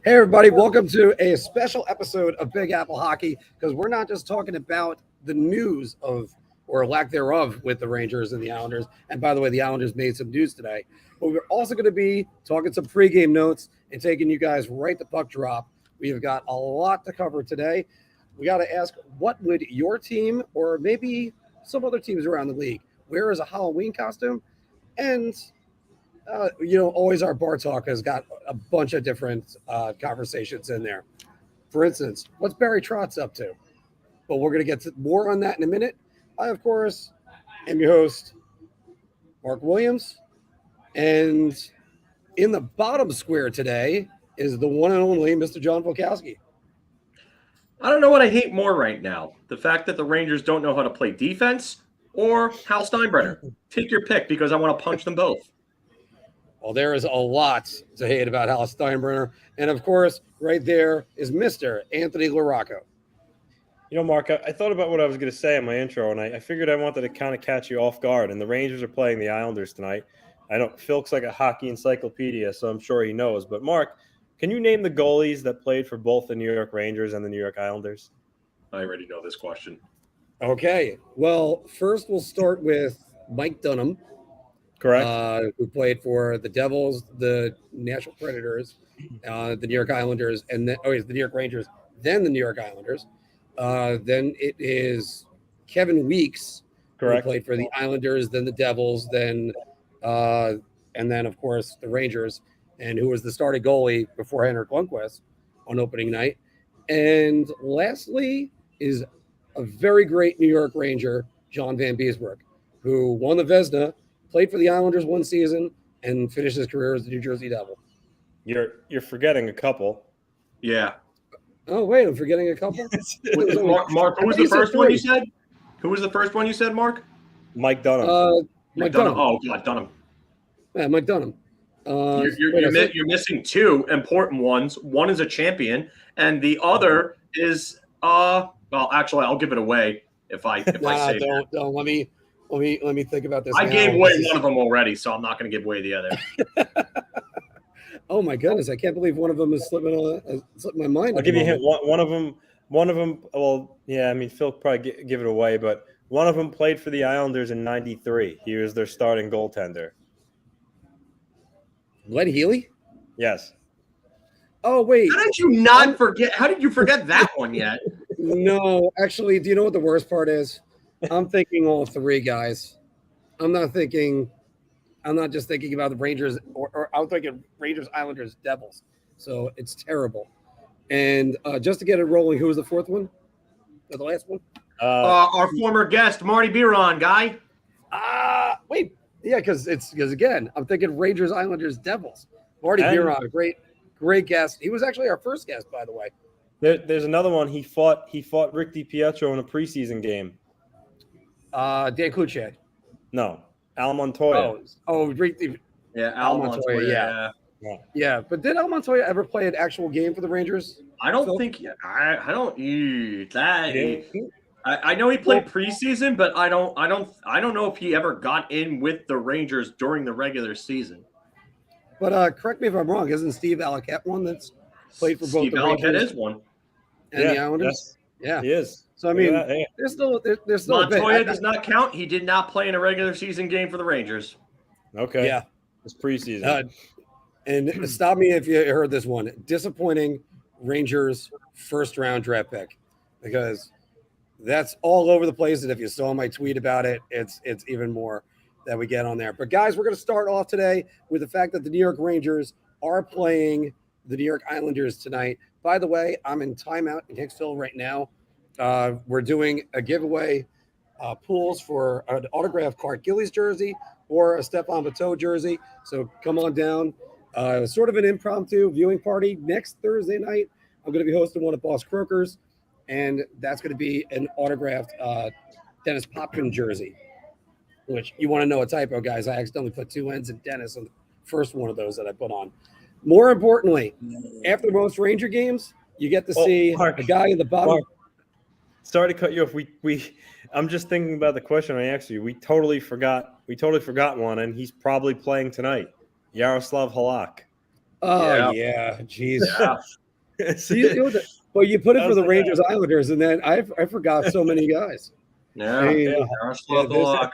Hey, everybody, welcome to a special episode of Big Apple Hockey, because we're not just talking about the news of, or lack thereof, with the Rangers and the Islanders. And by the way, the Islanders made some news today. But we're also going to be talking some pregame notes and taking you guys right to puck drop. We've got a lot to cover today. We got to ask, what would your team, or maybe some other teams around the league, wear as a Halloween costume? And always our bar talk has got a bunch of different conversations in there. For instance, what's Barry Trotz up to? But we're going to get to more on that in a minute. I, of course, am your host, Marc Williams. And in the bottom square today is the one and only Mr. John Volkowski. I don't know what I hate more right now. The fact that the Rangers don't know how to play defense, or Hal Steinbrenner. Take your pick, because I want to punch them both. Well, there is a lot to hate about Hal Steinbrenner. And, of course, right there is Mr. Anthony LaRocco. You know, Mark, I thought about what I was going to say in my intro, and I figured I wanted to kind of catch you off guard. And the Rangers are playing the Islanders tonight. I know Filk's like a hockey encyclopedia, so I'm sure he knows. But, Mark, can you name the goalies that played for both the New York Rangers and the New York Islanders? I already know this question. Okay. Well, first we'll start with Mike Dunham. Correct. Who played for the Devils, the Nashville Predators, the New York Islanders, and then the New York Rangers, then the New York Islanders. Then it is Kevin Weeks, Correct. Who played for the Islanders, then the Devils, then and then of course the Rangers, and who was the starting goalie before Henrik Lundqvist on opening night. And lastly is a very great New York Ranger, John Van Beesbroek, who won the Vezina, played for the Islanders one season, and finished his career as a New Jersey Devil. You're forgetting a couple. Yeah. Oh, wait, I'm forgetting a couple? Mark, who was the first one you said? Who was the first one you said, Mark? Mike Dunham. Mike Dunham. Oh, God, Dunham. Yeah, Mike Dunham. You're missing two important ones. One is a champion, and the other is well, actually, I'll give it away if I say that. Don't. Let me think about this. I gave away one of them already, so I'm not going to give away the other. Oh my goodness! I can't believe one of them is slipping my mind. I'll give you a hint. One of them. Well, yeah. I mean, Phil probably give it away, but one of them played for the Islanders in '93. He was their starting goaltender. Glenn Healy? Yes. Oh wait! How did you not forget? How did you forget that one yet? No, actually, do you know what the worst part is? I'm thinking all three guys. I'm not just thinking about the Rangers, or I'm thinking Rangers, Islanders, Devils. So it's terrible. And just to get it rolling, who was the fourth one? Or the last one? Our former guest, Marty Biron, guy. Wait. Yeah, because again, I'm thinking Rangers, Islanders, Devils. Marty Biron, a great guest. He was actually our first guest, by the way. There's another one. He fought Rick DiPietro in a preseason game. Dan Cloutier. No, Al Montoya. Al Montoya. Yeah. But did Al Montoya ever play an actual game for the Rangers? I don't think. I don't. I know he played preseason, but I don't know if he ever got in with the Rangers during the regular season. But correct me if I'm wrong. Isn't Steve Alacette one that's played for both the Rangers? Steve Alacette is one. And the Islanders? Yeah. He is. So, I mean, there's still Montoya does not count. He did not play in a regular season game for the Rangers. Okay. Yeah. It's preseason. And stop me if you heard this one. Disappointing Rangers first-round draft pick, because that's all over the place. And if you saw my tweet about it, it's even more that we get on there. But, guys, we're going to start off today with the fact that the New York Rangers are playing the New York Islanders tonight. By the way, I'm in timeout in Hicksville right now. We're doing a giveaway pools for an autographed Clark Gillies jersey or a Stephane Bateau jersey. So come on down. Sort of an impromptu viewing party next Thursday night. I'm going to be hosting one at Boss Croakers, and that's going to be an autographed Dennis Popkin jersey, which you want to know a typo, guys. I accidentally put two N's in Dennis on the first one of those that I put on. More importantly, after most Ranger games, you get to see a guy in the bottom. Mark, sorry to cut you off. I'm just thinking about the question I asked you. We totally forgot one, and he's probably playing tonight. Yaroslav Halak. Oh yeah, jeez. Yeah. But you put it for the Rangers Islanders, and then I forgot so many guys. Yeah. I mean, Halak.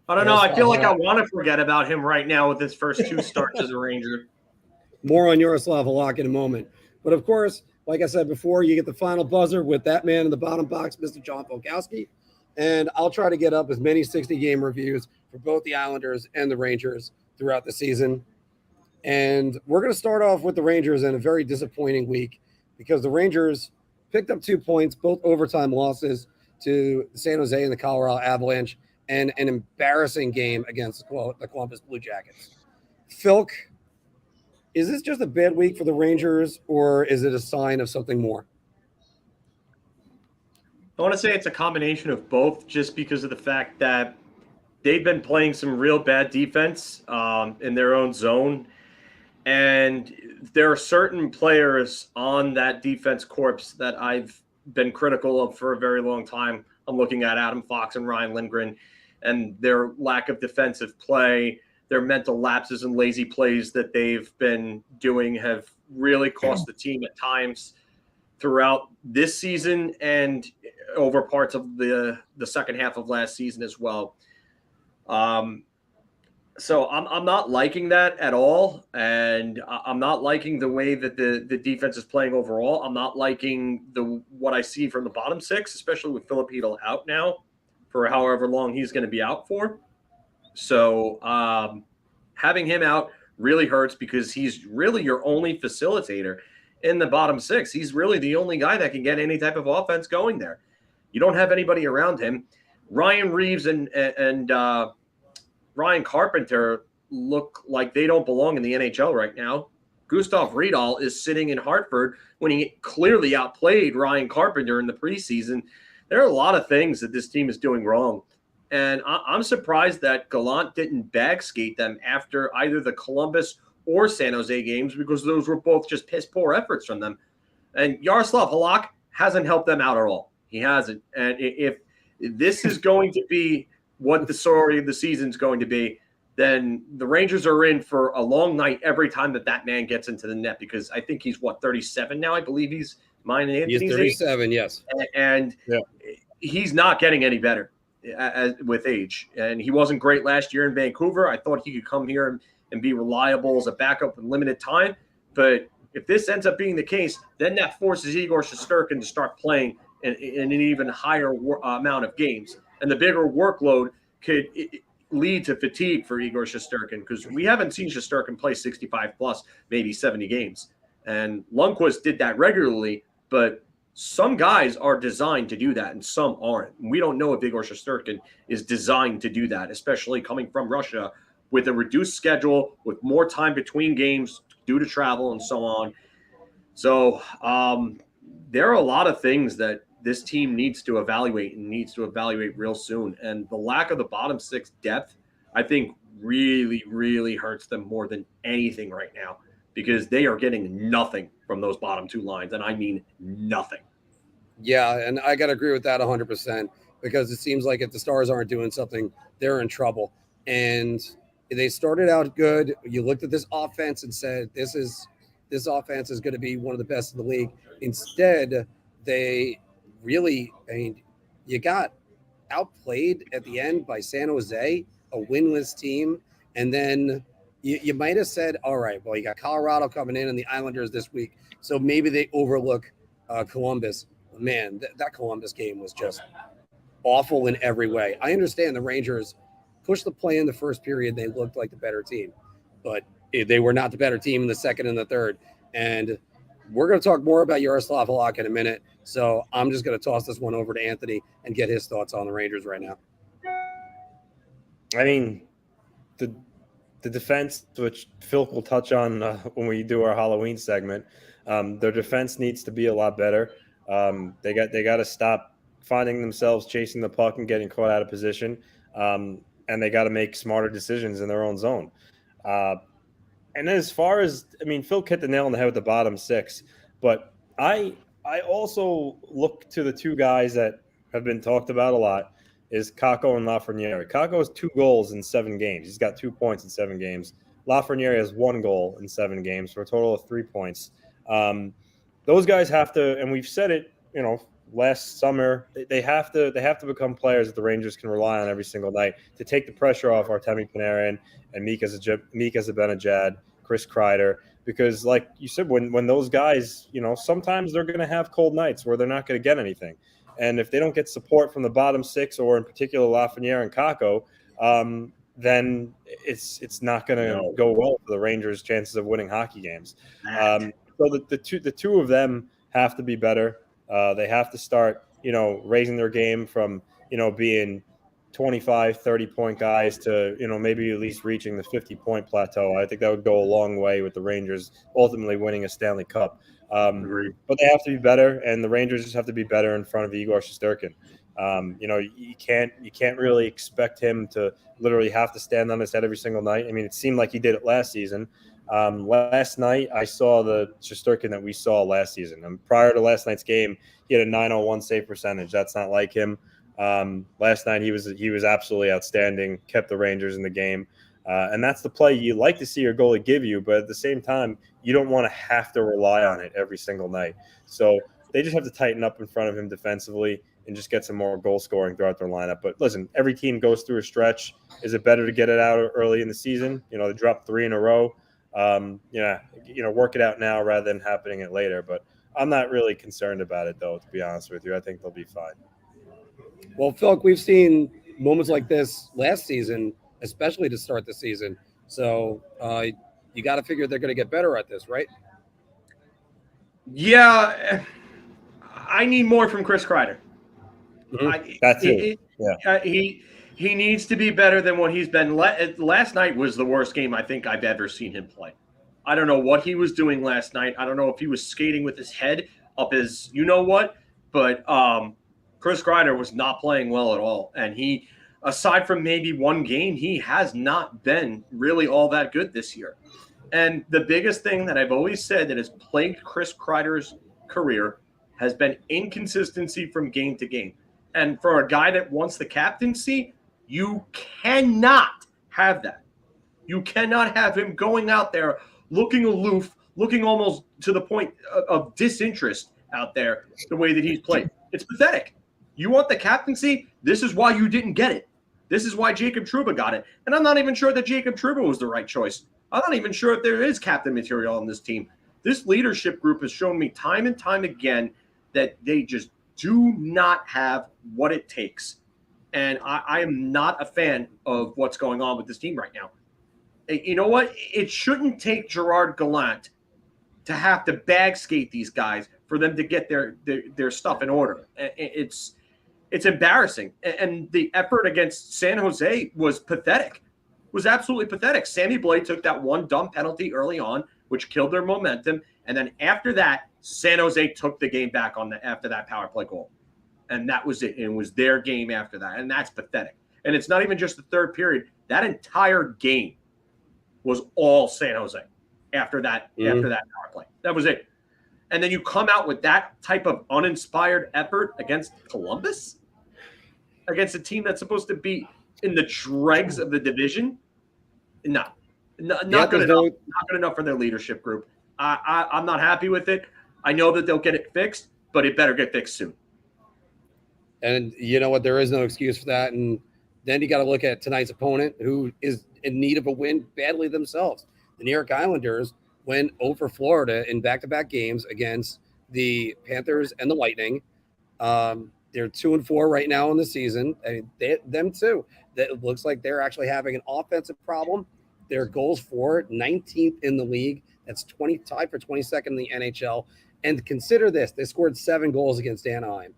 I don't know. I feel like I want to forget about him right now with his first 2 starts as a Ranger. More on Yaroslav Halak in a moment. But of course, like I said before, you get the final buzzer with that man in the bottom box, Mr. John Polkowski. And I'll try to get up as many 60-game reviews for both the Islanders and the Rangers throughout the season. And we're going to start off with the Rangers in a very disappointing week because the Rangers picked up 2 points, both overtime losses to San Jose and the Colorado Avalanche, and an embarrassing game against the Columbus Blue Jackets. Filk, is this just a bad week for the Rangers, or is it a sign of something more? I want to say it's a combination of both, just because of the fact that they've been playing some real bad defense in their own zone. And there are certain players on that defense corps that I've been critical of for a very long time. I'm looking at Adam Fox and Ryan Lindgren and their lack of defensive play, their mental lapses and lazy plays that they've been doing have really cost the team at times throughout this season and over parts of the second half of last season as well. So I'm not liking that at all, and I'm not liking the way that the defense is playing overall. I'm not liking what I see from the bottom 6, especially with Filip out now for however long he's going to be out for. So having him out really hurts because he's really your only facilitator in the bottom 6. He's really the only guy that can get any type of offense going there. You don't have anybody around him. Ryan Reeves and Ryan Carpenter look like they don't belong in the NHL right now. Gustav Riedel is sitting in Hartford when he clearly outplayed Ryan Carpenter in the preseason. There are a lot of things that this team is doing wrong. And I'm surprised that Gallant didn't bag skate them after either the Columbus or San Jose games, because those were both just piss poor efforts from them. And Yaroslav Halak hasn't helped them out at all. He hasn't. And if this is going to be what the story of the season is going to be, then the Rangers are in for a long night every time that man gets into the net, because I think he's 37 now. I believe he's mine and Anthony's. He's 37, yes. And he's not getting any better with age. And he wasn't great last year in Vancouver. I thought he could come here and be reliable as a backup with limited time. But if this ends up being the case, then that forces Igor Shesterkin to start playing in an even higher amount of games. And the bigger workload could lead to fatigue for Igor Shesterkin, because we haven't seen Shesterkin play 65 plus, maybe 70 games. And Lundqvist did that regularly, but some guys are designed to do that and some aren't. We don't know if Igor Shesterkin is designed to do that, especially coming from Russia with a reduced schedule, with more time between games due to travel and so on. So there are a lot of things that this team needs to evaluate real soon. And the lack of the bottom 6 depth, I think, really, really hurts them more than anything right now, because they are getting nothing from those bottom 2 lines. And I mean nothing. Yeah, and I got to agree with that 100%, because it seems like if the Stars aren't doing something, they're in trouble. And they started out good. You looked at this offense and said, this offense is going to be one of the best in the league. Instead, they really, you got outplayed at the end by San Jose, a winless team. And then you might have said, all right, well, you got Colorado coming in and the Islanders this week, so maybe they overlook Columbus. Man, that Columbus game was just awful in every way. I understand the Rangers pushed the play in the first period. They looked like the better team, but they were not the better team in the second and the third. And we're going to talk more about Yaroslav Halak in a minute. So I'm just going to toss this one over to Anthony and get his thoughts on the Rangers right now. I mean, the defense, which Filk will touch on when we do our Halloween segment, their defense needs to be a lot better. They got to stop finding themselves chasing the puck and getting caught out of position, and they got to make smarter decisions in their own zone. And as far as, Filk hit the nail on the head with the bottom 6, but I also look to the 2 guys that have been talked about a lot, is Kakko and Lafreniere. Kakko has 2 goals in 7 games. He's got 2 points in 7 games. Lafreniere has 1 goal in 7 games for a total of 3 points. Those guys have to, and we've said it, last summer, they have to become players that the Rangers can rely on every single night to take the pressure off Artemi Panarin and Mika Zibanejad, Chris Kreider, because like you said, when those guys, sometimes they're going to have cold nights where they're not going to get anything. And if they don't get support from the bottom 6, or in particular Lafreniere and Kakko, then it's not going to go well for the Rangers' chances of winning hockey games. So the two of them have to be better. They have to start, raising their game from, being 25, 30-point guys to, maybe at least reaching the 50-point plateau. I think that would go a long way with the Rangers ultimately winning a Stanley Cup. But they have to be better, and the Rangers just have to be better in front of Igor Shesterkin. You can't really expect him to literally have to stand on his head every single night. I mean, it seemed like he did it last season. Last night, I saw the Shesterkin that we saw last season. And prior to last night's game, he had a .901 save percentage. That's not like him. Last night, he was absolutely outstanding, kept the Rangers in the game. And that's the play you like to see your goalie give you. But at the same time, you don't want to have to rely on it every single night. So they just have to tighten up in front of him defensively and just get some more goal scoring throughout their lineup. But listen, every team goes through a stretch. Is it better to get it out early in the season? They dropped 3 in a row. Work it out now rather than happening it later. But I'm not really concerned about it, though, to be honest with you. I think they'll be fine. Well, Filk, we've seen moments like this last season, especially to start the season. So you got to figure they're going to get better at this, right? Yeah, I need more from Chris Kreider. That's it. He needs to be better than what he's been. Last night was the worst game I think I've ever seen him play. I don't know what he was doing last night. I don't know if he was skating with his head up his you-know-what, but Chris Kreider was not playing well at all. And he, aside from maybe one game, he has not been really all that good this year. And the biggest thing that I've always said that has plagued Chris Kreider's career has been inconsistency from game to game. And for a guy that wants the captaincy, you cannot have that. You cannot have him going out there looking aloof, looking almost to the point of disinterest out there the way that he's played. It's pathetic. You want the captaincy? This is why you didn't get it. This is why Jacob Trouba got it. And I'm not even sure that Jacob Trouba was the right choice. I'm not even sure if there is captain material on this team. This leadership group has shown me time and time again that they just do not have what it takes. And I am not a fan of what's going on with this team right now. You know what? It shouldn't take Gerard Gallant to have to bag skate these guys for them to get their stuff in order. It's embarrassing. And the effort against San Jose was pathetic. Was absolutely pathetic. Sammy Blais took that one dumb penalty early on, which killed their momentum. And then after that, San Jose took the game back after that power play goal. And that was it. And it was their game after that. And that's pathetic. And it's not even just the third period. That entire game was all San Jose after that power play. That was it. And then you come out with that type of uninspired effort against Columbus, against a team that's supposed to be in the dregs of the division. Not good enough. Not good enough for their leadership group. I'm not happy with it. I know that they'll get it fixed, but it better get fixed soon. And you know what? There is no excuse for that. And then you got to look at tonight's opponent, who is in need of a win badly themselves. The New York Islanders went over Florida in back-to-back games against the Panthers and the Lightning. They're 2-4 right now in the season. I mean, them too. It looks like they're actually having an offensive problem. Their goals for 19th in the league. That's tied for 22nd in the NHL. And consider this: they scored 7 goals against Anaheim.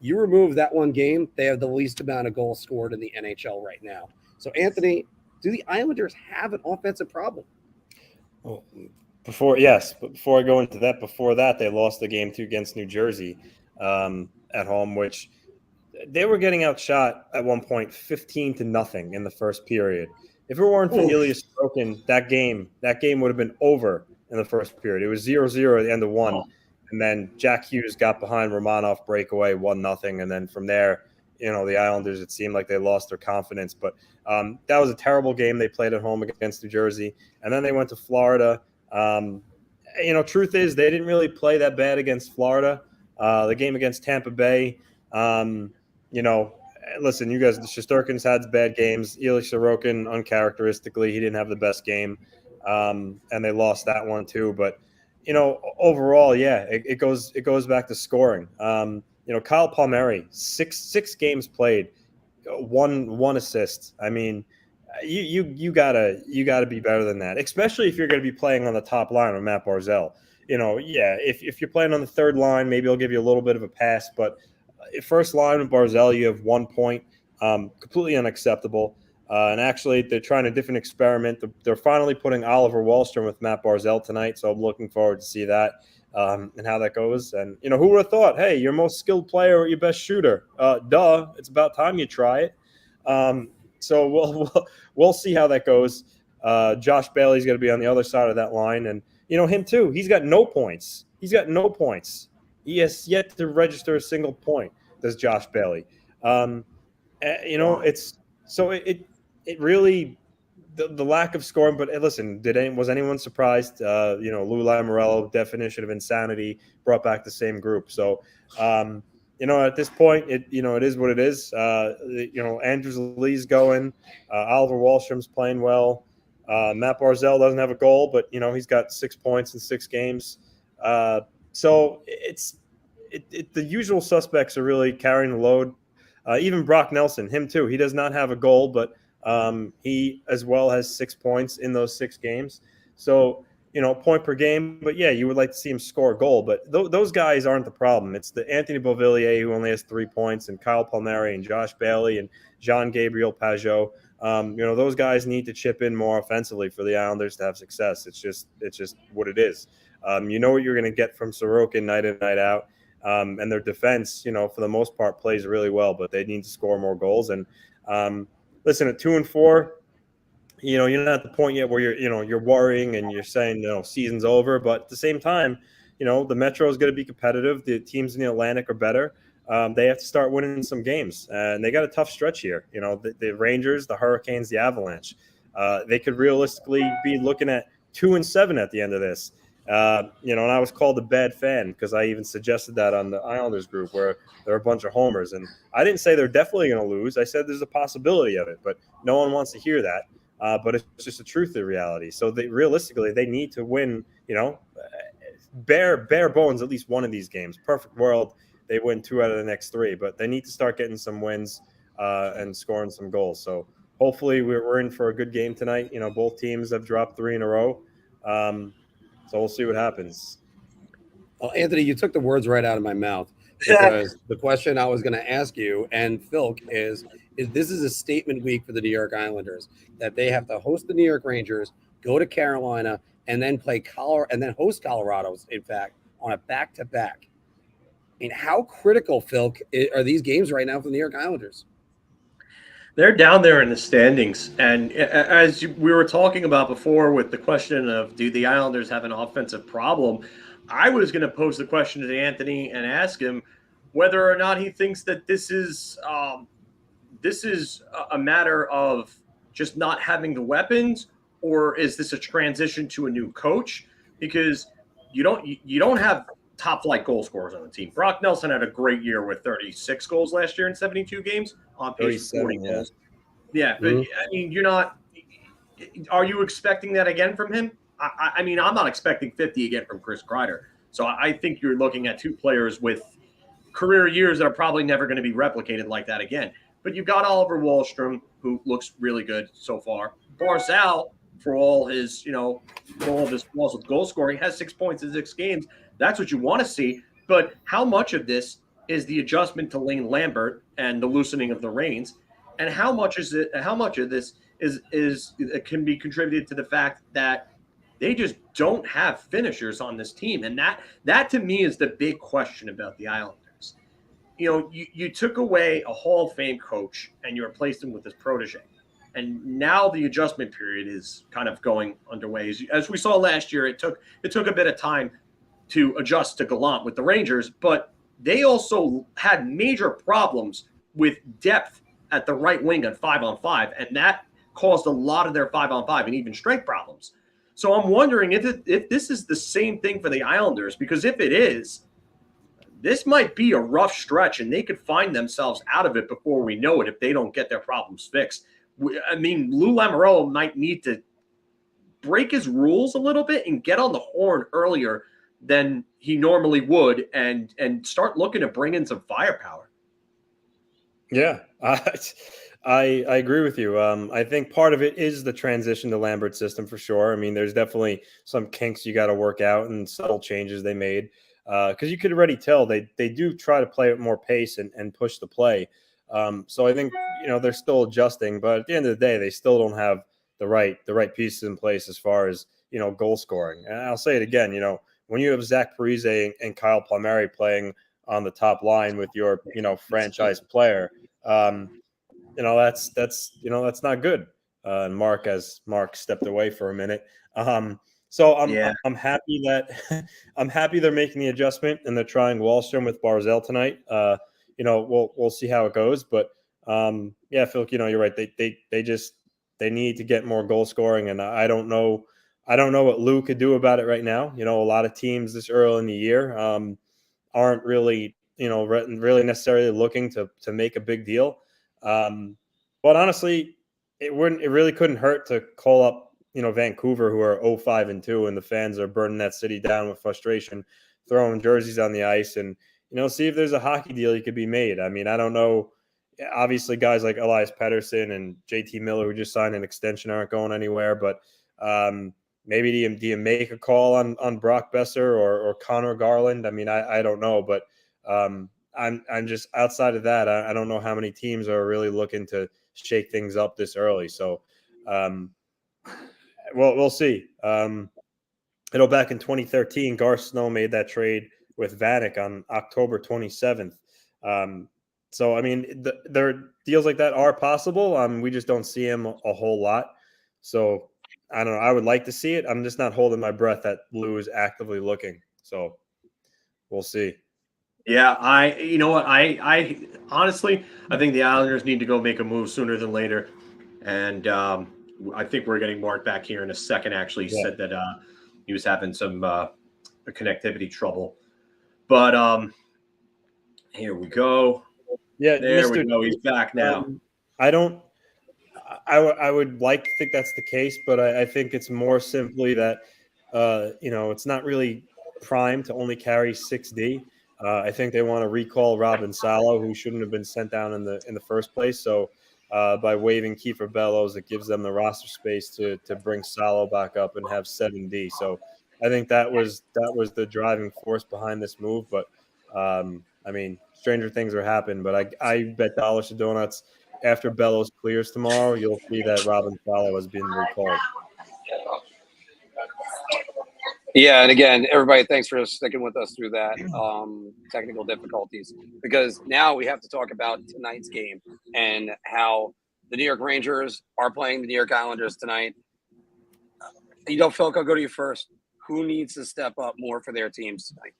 You remove that one game, they have the least amount of goals scored in the NHL right now. So, Anthony, do the Islanders have an offensive problem? Well, before I go into that, before that, they lost the game 2 against New Jersey at home, which they were getting outshot at one point 15-0 in the first period. If it weren't for Elias Sorokin, that game would have been over in the first period. It was 0-0 at the end of one. And then Jack Hughes got behind Romanov breakaway 1-0. And then from there, the Islanders, it seemed like they lost their confidence. But that was a terrible game they played at home against New Jersey. And then they went to Florida. Truth is they didn't really play that bad against Florida. The game against Tampa Bay, listen, you guys, the Shesterkin's had bad games. Ilya Sorokin, uncharacteristically, he didn't have the best game. And they lost that one too. But, overall, yeah, it goes back to scoring. Kyle Palmieri, six games played, one assist. I mean, you gotta be better than that, especially if you're going to be playing on the top line with Matt Barzal. If you're playing on the third line, maybe he'll give you a little bit of a pass. But first line with Barzal, you have 1 point, completely unacceptable. And actually, they're trying a different experiment. They're finally putting Oliver Wahlstrom with Matt Barzal tonight, so I'm looking forward to see that and how that goes. And, who would have thought, hey, your most skilled player or your best shooter? It's about time you try it. So we'll see how that goes. Josh Bailey's going to be on the other side of that line. And, him too, he's got no points. He has yet to register a single point, does Josh Bailey. It really the lack of scoring. But listen, was anyone surprised? Lou Lamoriello, definition of insanity, brought back the same group. So, at this point, it is what it is. Andrews Lee's going. Oliver Wahlstrom's playing well. Matt Barzal doesn't have a goal, but he's got 6 points in 6 games. So it's the usual suspects are really carrying the load. Even Brock Nelson, him too. He does not have a goal, but he as well has 6 points in those 6 games. So, point per game. But, yeah, you would like to see him score a goal. But those guys aren't the problem. It's the Anthony Beauvillier who only has 3 points, and Kyle Palmieri and Josh Bailey and Jean-Gabriel Pageau. Those guys need to chip in more offensively for the Islanders to have success. It's just what it is. What you're going to get from Sorokin night in, night out. And their defense, for the most part, plays really well, but they need to score more goals. And listen, at 2-4, you're not at the point yet where you're worrying and you're saying, season's over. But at the same time, the Metro is going to be competitive. The teams in the Atlantic are better. They have to start winning some games, and they got a tough stretch here. The Rangers, the Hurricanes, the Avalanche. They could realistically be looking at 2-7 at the end of this. And I was called a bad fan because I even suggested that on the Islanders group where there are a bunch of homers. And I didn't say they're definitely going to lose. I said there's a possibility of it, but no one wants to hear that. But it's just the truth of reality. So realistically, they need to win, bare bones, at least one of these games. Perfect world, they win 2 out of the next 3. But they need to start getting some wins and scoring some goals. So hopefully we're in for a good game tonight. Both teams have dropped 3 in a row. So we'll see what happens. Well, Anthony, you took the words right out of my mouth because the question I was going to ask you and Filk is this is a statement week for the New York Islanders that they have to host the New York Rangers, go to Carolina, and then play and then host Colorado, in fact, on a back-to-back. I mean, how critical, Filk, are these games right now for the New York Islanders? They're down there in the standings. And as we were talking about before with the question of do the Islanders have an offensive problem, I was going to pose the question to Anthony and ask him whether or not he thinks that this is a matter of just not having the weapons, or is this a transition to a new coach? Because you don't have top flight goal scorers on the team. Brock Nelson had a great year with 36 goals last year in 72 games on pace for 40 goals. Yeah, but I mean, are you expecting that again from him? I mean, I'm not expecting 50 again from Chris Kreider. So I think you're looking at 2 players with career years that are probably never going to be replicated like that again. But you've got Oliver Wahlstrom, who looks really good so far. Barzal, for all his flaws with goal scoring, has 6 points in 6 games. That's what you want to see. But how much of this is the adjustment to Lane Lambert and the loosening of the reins, and how much of this can be contributed to the fact that they just don't have finishers on this team? And that to me is the big question about the Islanders. You took away a Hall of Fame coach and you replaced him with this protege. And now the adjustment period is kind of going underway. As we saw last year, it took a bit of time to adjust to Gallant with the Rangers, but they also had major problems with depth at the right wing on 5-on-5, and that caused a lot of their 5-on-5 and even strength problems. So I'm wondering if this is the same thing for the Islanders, because if it is, this might be a rough stretch, and they could find themselves out of it before we know it if they don't get their problems fixed. I mean, Lou Lamoriello might need to break his rules a little bit and get on the horn earlier than he normally would, and start looking to bring in some firepower. Yeah, I agree with you. I think part of it is the transition to Lambert's system for sure. I mean, there's definitely some kinks you got to work out and subtle changes they made. Because you could already tell they do try to play at more pace and push the play. So I think, they're still adjusting, but at the end of the day, they still don't have the right pieces in place as far as, goal scoring. And I'll say it again, when you have Zach Parise and Kyle Palmieri playing on the top line with your, franchise player, that's not good. And Marc stepped away for a minute. So I'm happy that I'm happy they're making the adjustment and they're trying Wallstrom with Barzal tonight. We'll see how it goes, but Filk, you're right. They need to get more goal scoring, and I don't know what Lou could do about it right now. A lot of teams this early in the year aren't really really necessarily looking to make a big deal. But honestly, it really couldn't hurt to call up Vancouver, who are 0-5-2, and the fans are burning that city down with frustration, throwing jerseys on the ice, and see if there's a hockey deal you could be made. I mean, I don't know. Obviously, guys like Elias Pettersson and JT Miller, who just signed an extension, aren't going anywhere. But maybe do you make a call on Brock Besser or Connor Garland? I mean, I don't know, but I'm just outside of that. I don't know how many teams are really looking to shake things up this early. So. We'll see. Back in 2013, Garth Snow made that trade with Vanek on October 27th. So, I mean, there deals like that are possible. We just don't see him a whole lot. So, I don't know. I would like to see it. I'm just not holding my breath that Lou is actively looking. So, we'll see. Yeah, I honestly, I think the Islanders need to go make a move sooner than later. And I think we're getting Marc back here in a second. Actually, he said that he was having some connectivity trouble. But here we go. Yeah, there we go. He's back now. I would like to think that's the case, but I think it's more simply that it's not really prime to only carry 6D. I think they want to recall Robin Salo, who shouldn't have been sent down in the first place. So. By waiving Kiefer Bellows, it gives them the roster space to bring Salo back up and have 7D. So I think that was the driving force behind this move. But I mean, stranger things are happening. But I bet dollars to donuts after Bellows clears tomorrow, you'll see that Robin Salo has been recalled. Yeah, and again, everybody, thanks for sticking with us through that technical difficulties, because now we have to talk about tonight's game and how the New York Rangers are playing the New York Islanders tonight. Filk, I'll go to you first. Who needs to step up more for their teams tonight?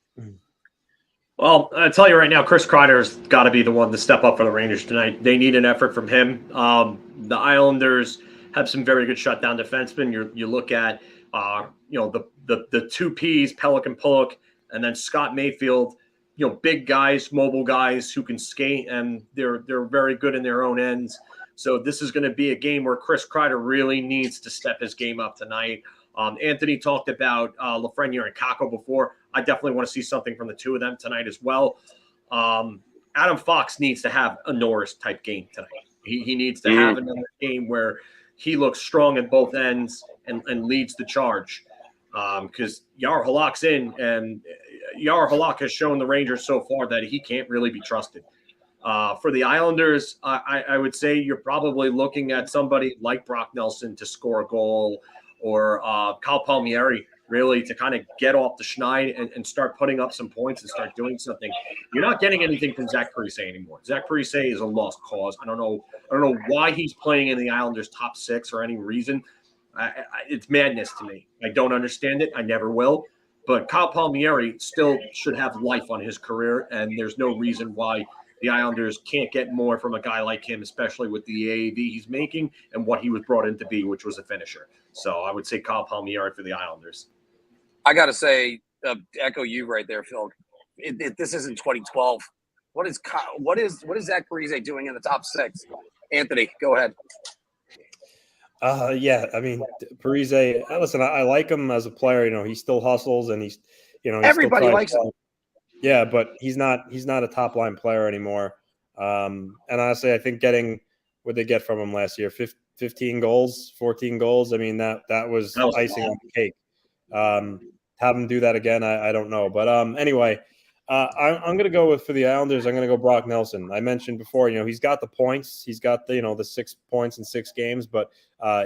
Well, I'll tell you right now, Chris Kreider's got to be the one to step up for the Rangers tonight. They need an effort from him. The Islanders have some very good shutdown defensemen. You look at the two Ps, Pelech and Pulock, and then Scott Mayfield, big guys, mobile guys who can skate, and they're very good in their own ends. So this is going to be a game where Chris Kreider really needs to step his game up tonight. Anthony talked about Lafreniere and Kakko before. I definitely want to see something from the two of them tonight as well. Adam Fox needs to have a Norris type game tonight. He needs to have another game where he looks strong at both ends and leads the charge. Because Yar Halak's in, and Yar Halak has shown the Rangers so far that he can't really be trusted. For the Islanders, I would say you're probably looking at somebody like Brock Nelson to score a goal, or Kyle Palmieri really to kind of get off the schneid and start putting up some points and start doing something. You're not getting anything from Zach Parise anymore. Zach Parise is a lost cause. I don't know why he's playing in the Islanders' top six or any reason. It's madness to me. I don't understand it. I never will. But Kyle Palmieri still should have life on his career, and there's no reason why the Islanders can't get more from a guy like him, especially with the AAV he's making and what he was brought in to be, which was a finisher. So I would say Kyle Palmieri for the Islanders. I got to say, echo you right there, Phil. This isn't 2012. What is Zach Parise doing in the top six? Anthony, go ahead. Yeah, I mean, Parise, listen, I like him as a player. You know, he still hustles and he's Everybody likes him. Yeah, but he's not a top line player anymore. And honestly, I think getting what they get from him last year, 15 goals, 14 goals. I mean, that was icing on the cake. Have him do that again, I don't know. But anyway, I'm going to go for the Islanders. I'm going to go Brock Nelson. I mentioned before, he's got the points. He's got the 6 points in 6 games, but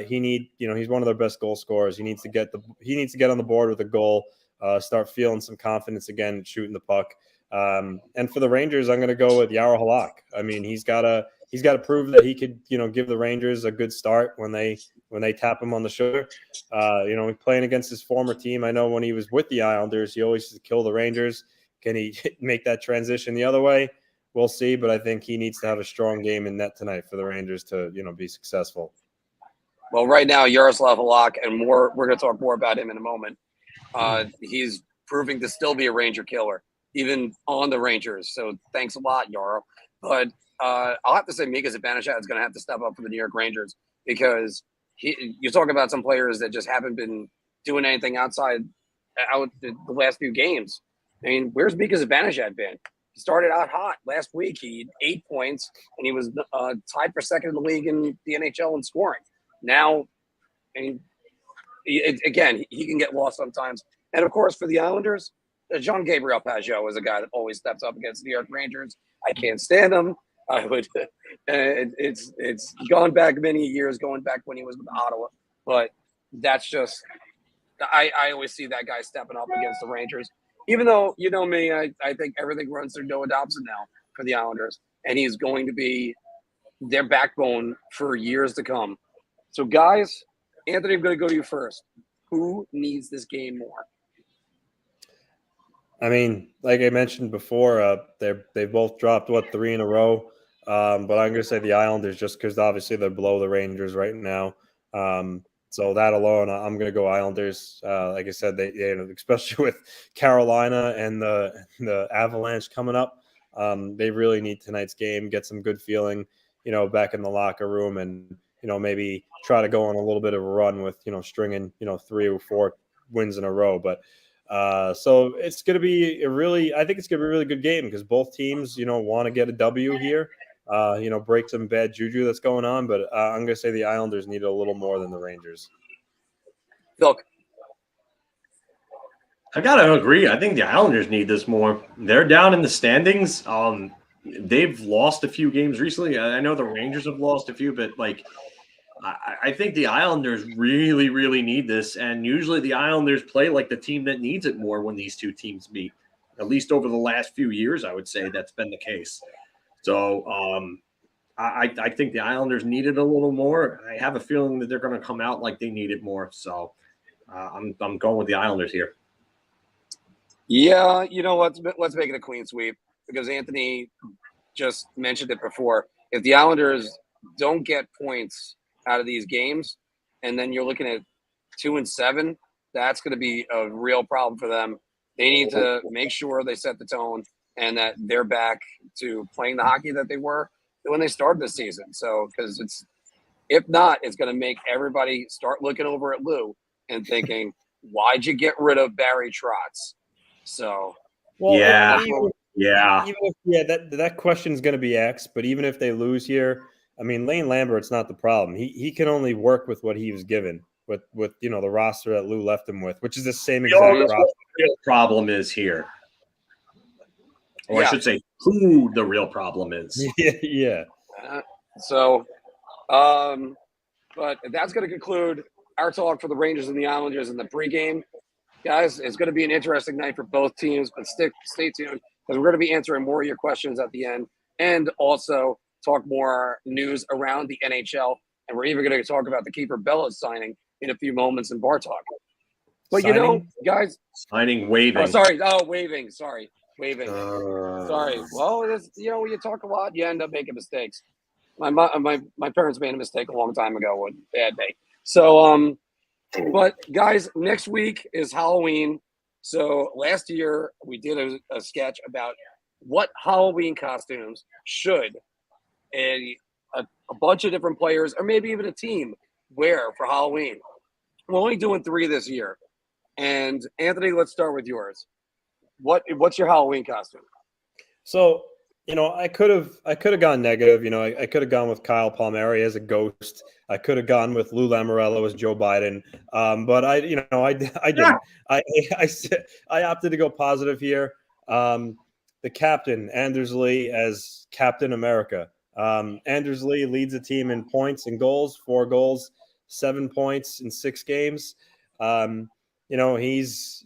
he's one of their best goal scorers. He needs to get on the board with a goal, start feeling some confidence again, shooting the puck. And for the Rangers, I'm going to go with Yarrow Halak. I mean, he's got to prove that he could, give the Rangers a good start when they tap him on the shoulder. Playing against his former team. I know when he was with the Islanders, he always used to kill the Rangers. Can he make that transition the other way? We'll see, but I think he needs to have a strong game in net tonight for the Rangers to, be successful. Well, right now, Yaroslav Halak, and we're going to talk more about him in a moment. He's proving to still be a Ranger killer, even on the Rangers. So thanks a lot, Yarrow. But I'll have to say Mika Zibanejad is going to have to step up for the New York Rangers because you talk about some players that just haven't been doing anything out the last few games. I mean, where's Mika Zibanejad been? He started out hot last week. He had 8 points, and he was tied for second in the league in the NHL in scoring. Now, I mean, again, he can get lost sometimes. And, of course, for the Islanders, Jean Gabriel Pajot is a guy that always steps up against the New York Rangers. I can't stand him. I would. It's gone back many years, going back when he was with Ottawa. But that's just I always see that guy stepping up against the Rangers. Even though, you know me, I think everything runs through Noah Dobson now for the Islanders. And he's going to be their backbone for years to come. So, guys, Anthony, I'm going to go to you first. Who needs this game more? I mean, like I mentioned before, they both dropped 3 in a row. But I'm going to say the Islanders just because obviously they're below the Rangers right now. So that alone, I'm going to go Islanders. Like I said, they especially with Carolina and the Avalanche coming up, they really need tonight's game, get some good feeling, back in the locker room, and maybe try to go on a little bit of a run with stringing 3 or 4 wins in a row. But so it's going to be I think it's going to be a really good game because both teams want to get a W here. Break some bad juju that's going on, but I'm going to say the Islanders need a little more than the Rangers. Filk. I got to agree. I think the Islanders need this more. They're down in the standings. They've lost a few games recently. I know the Rangers have lost a few, but I think the Islanders really, really need this. And usually the Islanders play like the team that needs it more when these two teams meet. At least over the last few years, I would say that's been the case. So I think the Islanders need it a little more. I have a feeling that they're going to come out like they need it more. So I'm going with the Islanders here. Yeah, let's make it a clean sweep because Anthony just mentioned it before. If the Islanders don't get points out of these games, and then you're looking at 2-7, that's going to be a real problem for them. They need to make sure they set the tone and that they're back to playing the hockey that they were when they started the season. So, because if not, it's going to make everybody start looking over at Lou and thinking, why'd you get rid of Barry Trotz? So, that question's going to be asked. But even if they lose here, I mean, Lane Lambert's not the problem. He can only work with what he was given with the roster that Lou left him with, which is the same exact roster. The real problem is here. Or I should say who the real problem is. Yeah. But that's going to conclude our talk for the Rangers and the Islanders in the pregame. Guys, it's going to be an interesting night for both teams, but stay tuned because we're going to be answering more of your questions at the end and also talk more news around the NHL. And we're even going to talk about the keeper Bellows signing in a few moments in Bar Talk. But, guys. Signing, waving. Waving. Sorry. Waving. Sorry. Well, it's, when you talk a lot, you end up making mistakes. My parents made a mistake a long time ago with bad day. So, but guys, next week is Halloween. So last year we did a sketch about what Halloween costumes should a bunch of different players or maybe even a team wear for Halloween. We're only doing 3 this year. And Anthony, let's start with yours. What's your Halloween costume? So, I could have gone negative. I could have gone with Kyle Palmieri as a ghost. I could have gone with Lou Lamoriello as Joe Biden. But I didn't. I opted to go positive here. The captain, Anders Lee, as Captain America. Anders Lee leads the team in points and goals, 4 goals, 7 points in 6 games. He's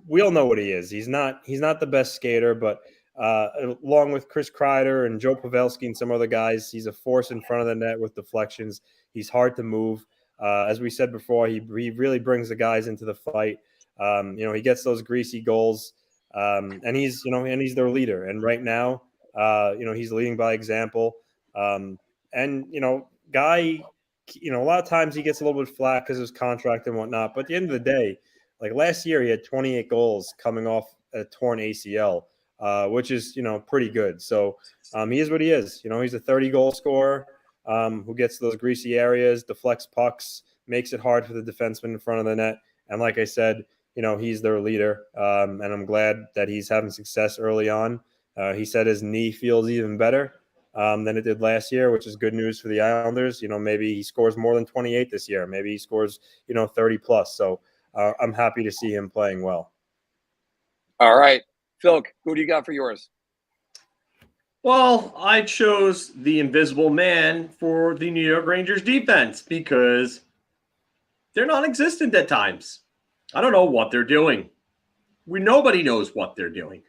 we all know what he is. He's not the best skater, but along with Chris Kreider and Joe Pavelski and some other guys, he's a force in front of the net with deflections. He's hard to move. As we said before, he really brings the guys into the fight. He gets those greasy goals, and he's their leader. And right now, he's leading by example. Guy, a lot of times he gets a little bit flat because of his contract and whatnot. But at the end of the day, like last year, he had 28 goals coming off a torn ACL. Which is, pretty good. So he is what he is. He's a 30-goal scorer who gets those greasy areas, deflects pucks, makes it hard for the defenseman in front of the net. And like I said, he's their leader. And I'm glad that he's having success early on. He said his knee feels even better than it did last year, which is good news for the Islanders. Maybe he scores more than 28 this year. Maybe he scores, 30 plus. So I'm happy to see him playing well. All right. Filk, who do you got for yours? Well, I chose the invisible man for the New York Rangers defense because they're non-existent at times. I don't know what they're doing. Nobody knows what they're doing.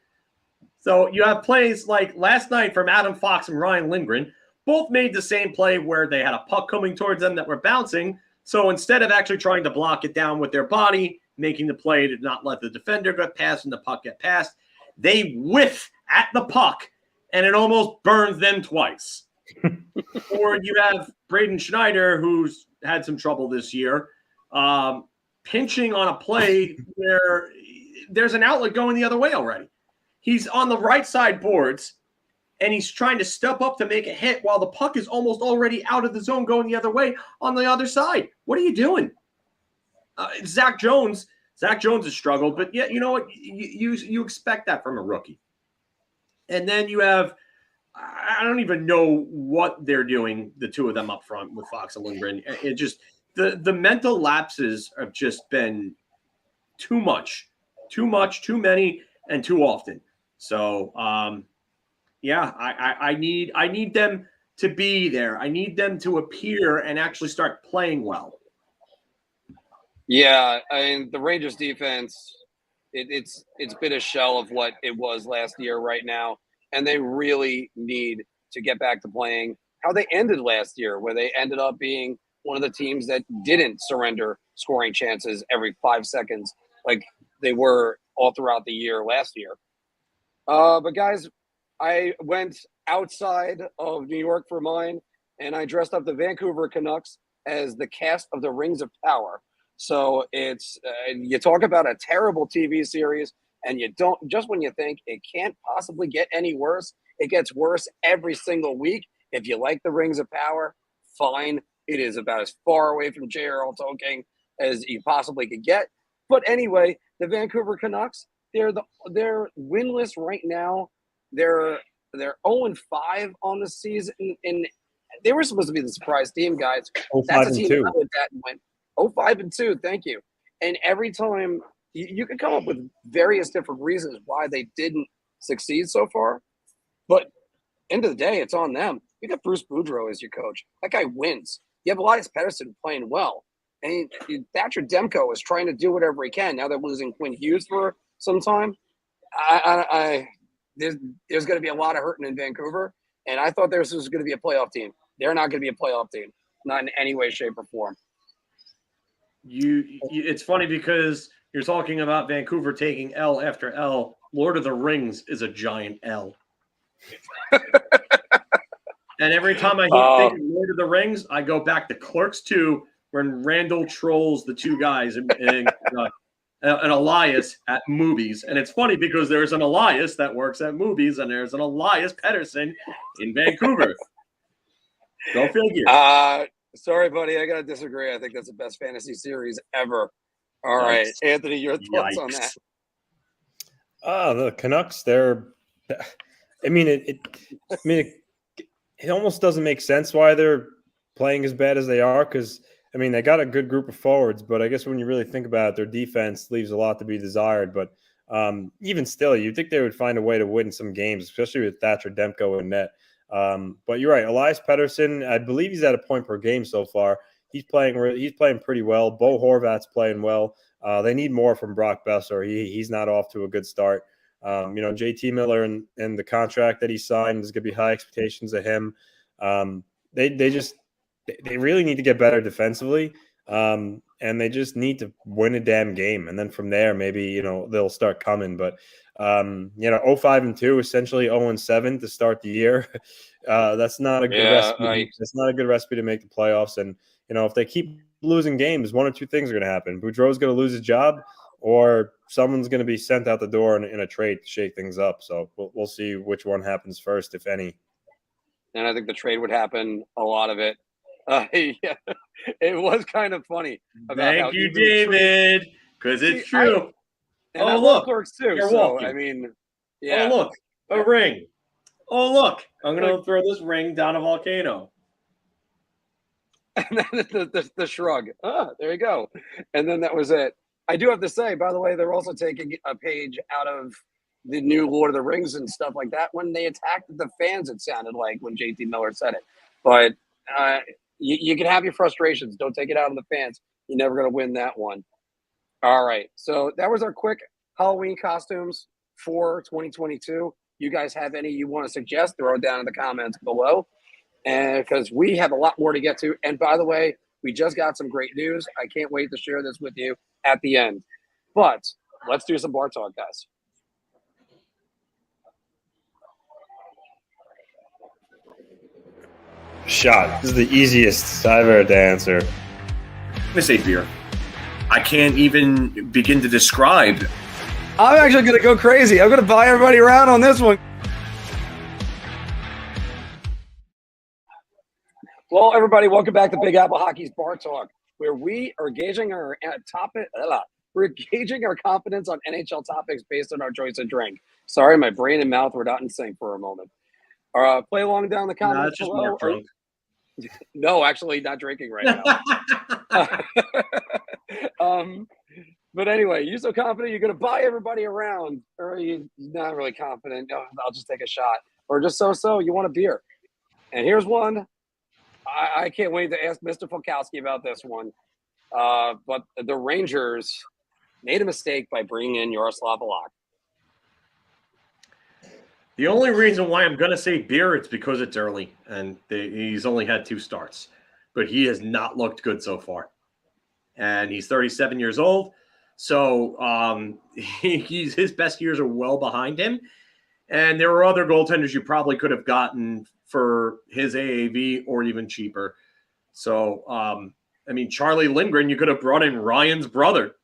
So you have plays like last night from Adam Fox and Ryan Lindgren. Both made the same play where they had a puck coming towards them that were bouncing. So instead of actually trying to block it down with their body, making the play to not let the defender get past and the puck get past, they whiff at the puck, and it almost burns them twice. Or you have Braden Schneider, who's had some trouble this year, pinching on a play where there's an outlet going the other way already. He's on the right side boards, and he's trying to step up to make a hit while the puck is almost already out of the zone going the other way on the other side. What are you doing? Zach Jones has struggled, but yeah, you know what? You expect that from a rookie. And then you have, I don't even know what they're doing, the two of them up front with Fox and Lindgren. It just, the mental lapses have just been too much, too many, and too often. So, I need them to be there. I need them to appear and actually start playing well. Yeah, the Rangers defense, it's been a shell of what it was last year right now, and they really need to get back to playing how they ended last year, where they ended up being one of the teams that didn't surrender scoring chances every 5 seconds like they were all throughout the year last year. But guys, I went outside of New York for mine, and I dressed up the Vancouver Canucks as the cast of the Rings of Power. So it's you talk about a terrible TV series, and you don't, just when you think it can't possibly get any worse, it gets worse every single week. If you like the Rings of Power, fine. It is about as far away from J.R.R. Tolkien as you possibly could get. But anyway, the Vancouver Canucks, they're winless right now. They're 0-5 on the season, and they were supposed to be the surprise team, guys. That's a team that went 0-5-2. Thank you. And every time you can come up with various different reasons why they didn't succeed so far, but end of the day, it's on them. You got Bruce Boudreau as your coach. That guy wins. You have Elias Pettersson playing well, and Thatcher Demko is trying to do whatever he can. Now they're losing Quinn Hughes for some time. There's going to be a lot of hurting in Vancouver, and I thought this was going to be a playoff team. They're not going to be a playoff team, not in any way, shape, or form. It's funny because you're talking about Vancouver taking L after L Lord of the Rings is a giant L. And every time I think of Lord of the Rings, I go back to Clerks 2 when Randall trolls the two guys and Elias at movies. And it's funny because there's an Elias that works at movies and there's an Elias Pettersson in Vancouver. Go figure. Sorry, buddy. I got to disagree. I think that's the best fantasy series ever. All right. Anthony, your thoughts on that? The Canucks, it almost doesn't make sense why they're playing as bad as they are because, they got a good group of forwards, but I guess when you really think about it, their defense leaves a lot to be desired. But even still, you'd think they would find a way to win some games, especially with Thatcher Demko in net. But you're right. Elias Pettersson, I believe he's at a point per game so far. He's playing pretty well. Bo Horvat's playing well. They need more from Brock Besser. He's not off to a good start. JT Miller and the contract that he signed, there's going to be high expectations of him. They really need to get better defensively. And they just need to win a damn game. And then from there, maybe, they'll start coming. But, 0-5-2, essentially 0-7 to start the year. That's not a good recipe. Right. That's not a good recipe to make the playoffs. And, if they keep losing games, one or two things are going to happen. Boudreau's going to lose his job or someone's going to be sent out the door in a trade to shake things up. So we'll see which one happens first, if any. And I think the trade would happen, a lot of it. Yeah, it was kind of funny. Thank you, David, because it's true. Look, Clerks too. You're so walking. Yeah. Oh, look, a ring. Oh, look, I'm going to throw this ring down a volcano. And then the shrug. There you go. And then that was it. I do have to say, by the way, they're also taking a page out of the new Lord of the Rings and stuff like that. When they attacked the fans, it sounded like when JT Miller said it. But you can have your frustrations. Don't take it out on the fans. You're never going to win that one. All right. So that was our quick Halloween costumes for 2022. You guys have any you want to suggest? Throw it down in the comments below. And because we have a lot more to get to. And by the way, we just got some great news. I can't wait to share this with you at the end. But let's do some bar talk, guys. Shot. This is the easiest I've ever to answer. I'm going to say beer. I can't even begin to describe. I'm actually going to go crazy. I'm going to buy everybody around on this one. Well, everybody, welcome back to Big Apple Hockey's Bar Talk, where we are gauging our We're gauging our confidence on NHL topics based on our choice of drink. Sorry, my brain and mouth were not in sync for a moment. Play along down the comments below. Mark drunk. No, actually, not drinking right now. But anyway, you're so confident you're going to buy everybody around, or you're not really confident. No, I'll just take a shot, or just so you want a beer. And here's one. I can't wait to ask Mr. Fulkowski about this one. But the Rangers made a mistake by bringing in Yaroslav Halak. The only reason why I'm going to say beer, it's because it's early, and he's only had 2 starts. But he has not looked good so far. And he's 37 years old, so his best years are well behind him. And there were other goaltenders you probably could have gotten for his AAV or even cheaper. So, Charlie Lindgren, you could have brought in Ryan's brother.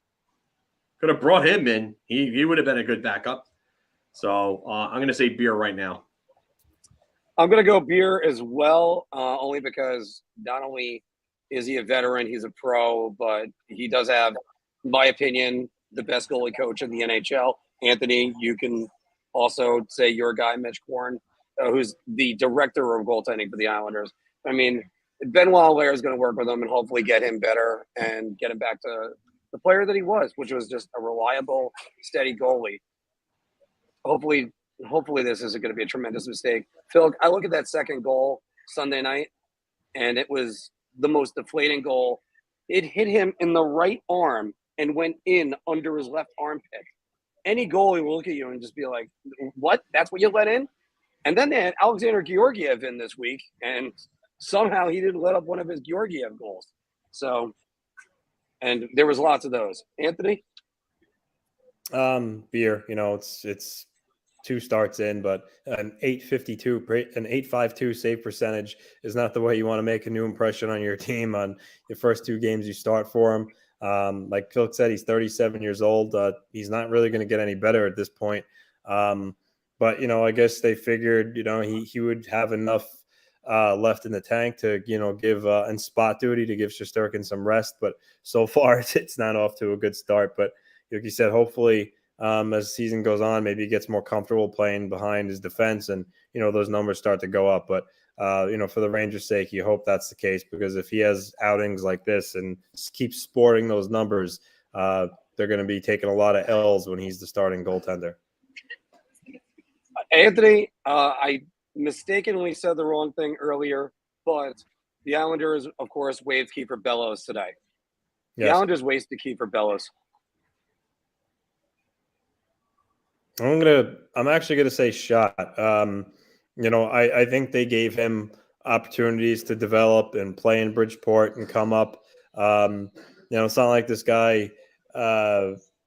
Could have brought him in. He would have been a good backup. So I'm going to say beer right now. I'm going to go beer as well, only because not only is he a veteran, he's a pro, but he does have, in my opinion, the best goalie coach in the NHL. Anthony, you can also say your guy, Mitch Korn, who's the director of goaltending for the Islanders. Benoit Allaire is going to work with him and hopefully get him better and get him back to the player that he was, which was just a reliable, steady goalie. Hopefully this isn't going to be a tremendous mistake. Filk, I look at that second goal Sunday night, and it was the most deflating goal. It hit him in the right arm and went in under his left armpit. Any goalie will look at you and just be like, what? That's what you let in? And then they had Alexander Georgiev in this week, and somehow he didn't let up one of his Georgiev goals. So, and there was lots of those. Anthony? Beer, it's 2 starts in, but an 852 save percentage is not the way you want to make a new impression on your team on your first 2 games you start for him. Like Filk said, he's 37 years old. He's not really going to get any better at this point. But I guess they figured, he would have enough left in the tank to, give and spot duty to give Shesterkin some rest. But so far, it's not off to a good start. But like you said, hopefully, as the season goes on, maybe he gets more comfortable playing behind his defense, and those numbers start to go up. But for the Rangers' sake, you hope that's the case, because if he has outings like this and keeps sporting those numbers, they're going to be taking a lot of L's when he's the starting goaltender. Anthony, I mistakenly said the wrong thing earlier, but the Islanders, of course, waived Kiefer Bellows today. The Yes. Islanders wasted Kiefer Bellows. I'm actually gonna say shot. I think they gave him opportunities to develop and play in Bridgeport and come up. It's not like this guy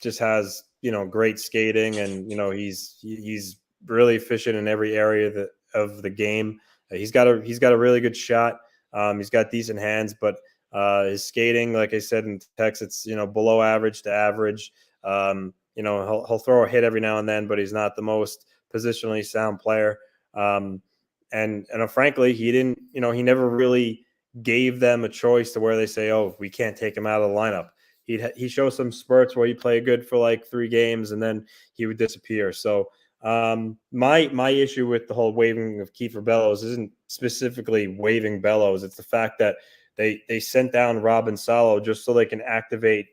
just has great skating, and he's really efficient in every area of the game. He's got a really good shot. He's got decent hands, but his skating, like I said in text, it's below average to average. He'll throw a hit every now and then, but he's not the most positionally sound player. And frankly, he didn't. He never really gave them a choice to where they say, "Oh, we can't take him out of the lineup." He shows some spurts where he played good for like 3 games and then he would disappear. So my issue with the whole waiving of Kiefer Bellows isn't specifically waiving Bellows. It's the fact that they sent down Robin Salo just so they can activate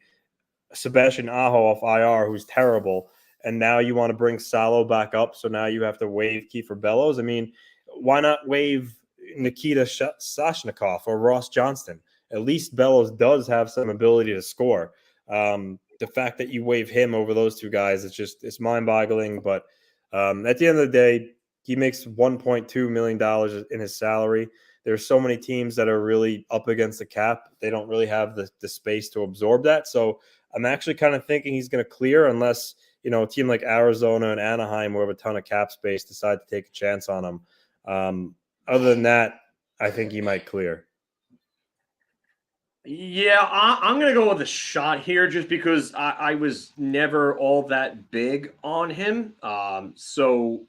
Sebastian Aho off IR, who's terrible. And now you want to bring Salo back up. So now you have to waive Kiefer Bellows. I mean, why not waive Nikita Sashnikov or Ross Johnston? At least Bellows does have some ability to score. The fact that you waive him over those 2 guys, it's mind-boggling. But at the end of the day, he makes $1.2 million in his salary. There's so many teams that are really up against the cap. They don't really have the space to absorb that. So I'm actually kind of thinking he's going to clear, unless a team like Arizona and Anaheim, who have a ton of cap space, decide to take a chance on him. Other than that, I think he might clear. Yeah, I'm going to go with a shot here just because I was never all that big on him. So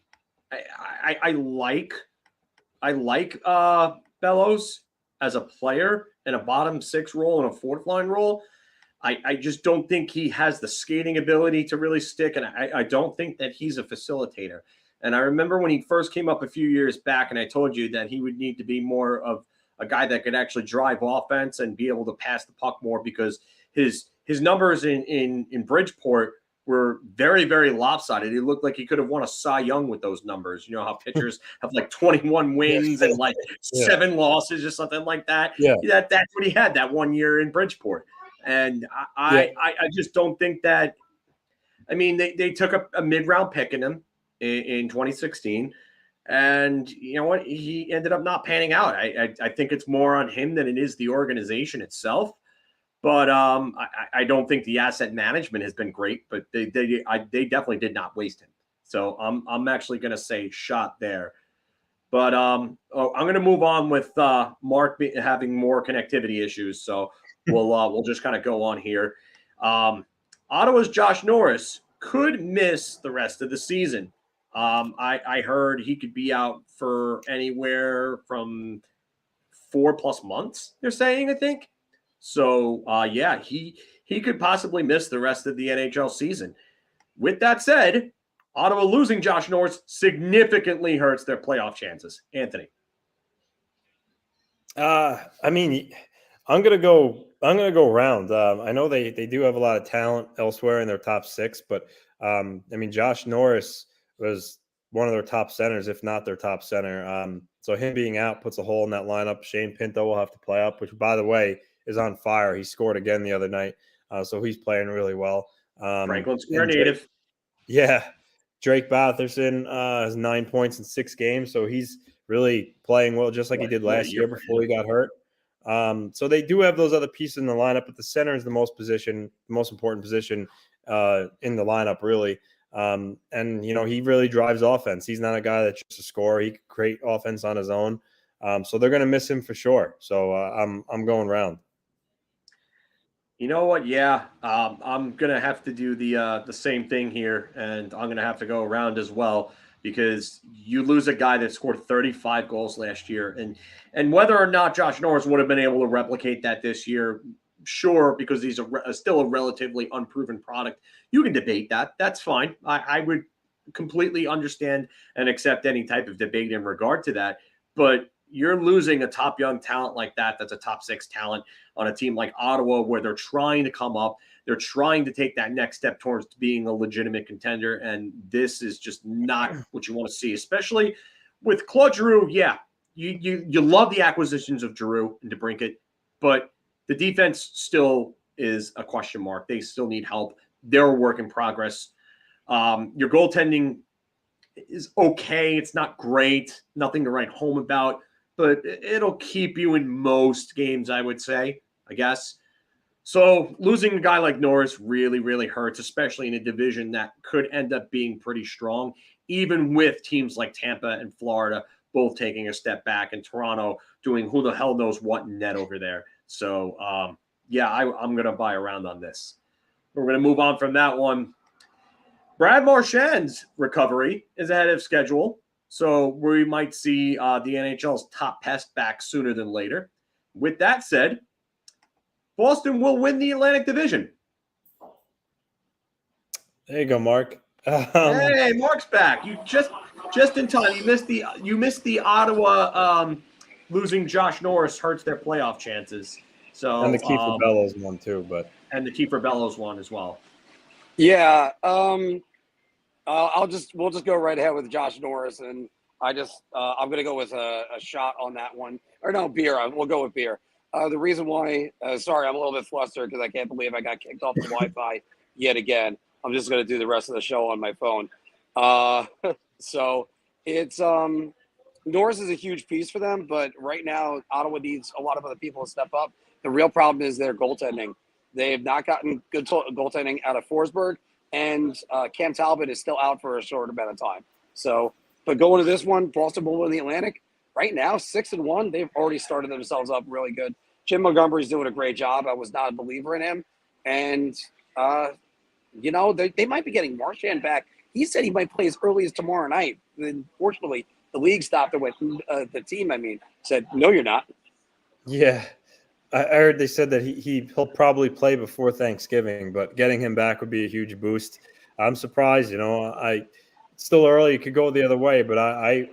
I like Bellows as a player in a bottom 6 role and a 4th line role. I just don't think he has the skating ability to really stick, and I don't think that he's a facilitator. And I remember when he first came up a few years back, and I told you that he would need to be more of a guy that could actually drive offense and be able to pass the puck more, because his numbers in Bridgeport were very, very lopsided. It looked like he could have won a Cy Young with those numbers. You know how pitchers have like 21 wins and like 7 losses or something like that. Yeah. That's what he had that one year in Bridgeport. And I just don't think that. I mean, they took a mid-round pick in him in 2016. And you know what? He ended up not panning out. I think it's more on him than it is the organization itself. But I don't think the asset management has been great. But they definitely did not waste him. So I'm actually going to say shot there. But I'm going to move on with Marc having more connectivity issues. So we'll just kind of go on here. Ottawa's Josh Norris could miss the rest of the season. I heard he could be out for anywhere from 4+ months, they're saying, I think. So, he could possibly miss the rest of the NHL season. With that said, Ottawa losing Josh Norris significantly hurts their playoff chances. Anthony. I mean, I'm gonna go round. I know they do have a lot of talent elsewhere in their top 6, but I mean, Josh Norris was one of their top centers, if not their top center. So him being out puts a hole in that lineup. Shane Pinto will have to play up, which, by the way, is on fire. He scored again the other night, so he's playing really well. Franklin Square native. Yeah. Drake Batherson has 9 points in 6 games, so he's really playing well, just like he did last year before he got hurt. So they do have those other pieces in the lineup, but the center is the most important position in the lineup, really. And, he really drives offense. He's not a guy that's just a scorer. He can create offense on his own. So they're going to miss him for sure. So I'm going round. You know what? Yeah, I'm gonna have to do the same thing here, and I'm gonna have to go around as well, because you lose a guy that scored 35 goals last year, and whether or not Josh Norris would have been able to replicate that this year, sure, because he's still a relatively unproven product. You can debate that. That's fine. I would completely understand and accept any type of debate in regard to that, but you're losing a top young talent like that. That's a top 6 talent on a team like Ottawa, where they're trying to come up. They're trying to take that next step towards being a legitimate contender. And this is just not what you want to see, especially with Claude Giroux. Yeah, you love the acquisitions of Giroux and DeBrincat, but the defense still is a question mark. They still need help. They're a work in progress. Your goaltending is okay. It's not great. Nothing to write home about, but it'll keep you in most games, I would say, I guess. So losing a guy like Norris really, really hurts, especially in a division that could end up being pretty strong, even with teams like Tampa and Florida both taking a step back, and Toronto doing who the hell knows what in net over there. So, I'm going to buy around on this. We're going to move on from that one. Brad Marchand's recovery is ahead of schedule, so we might see the NHL's top pest back sooner than later. With that said, Boston will win the Atlantic Division. There you go, Mark. Hey, Marc's back. You just in time. You missed the Ottawa losing Josh Norris hurts their playoff chances. So and the Kiefer Bellows one too, and the Kiefer Bellows one as well. Yeah. We'll just go right ahead with Josh Norris, and I'm gonna go with a shot on that one, or no, beer. We'll go with beer. The reason why, sorry, I'm a little bit flustered because I can't believe I got kicked off the Wi-Fi yet again. I'm just gonna do the rest of the show on my phone. So it's Norris is a huge piece for them, but right now Ottawa needs a lot of other people to step up. The real problem is their goaltending. They have not gotten good goaltending out of Forsberg, and Cam Talbot is still out for a short amount of time. So, but going to this one, Boston will win the Atlantic. Right now, 6-1, they've already started themselves up really good. Jim Montgomery's doing a great job. I was not a believer in him. And, they might be getting Marchand back. He said he might play as early as tomorrow night. Unfortunately, the league stopped it with the team, said, no, you're not. Yeah. I heard they said that he'll probably play before Thanksgiving, but getting him back would be a huge boost. I'm surprised, it's still early. It could go the other way, but I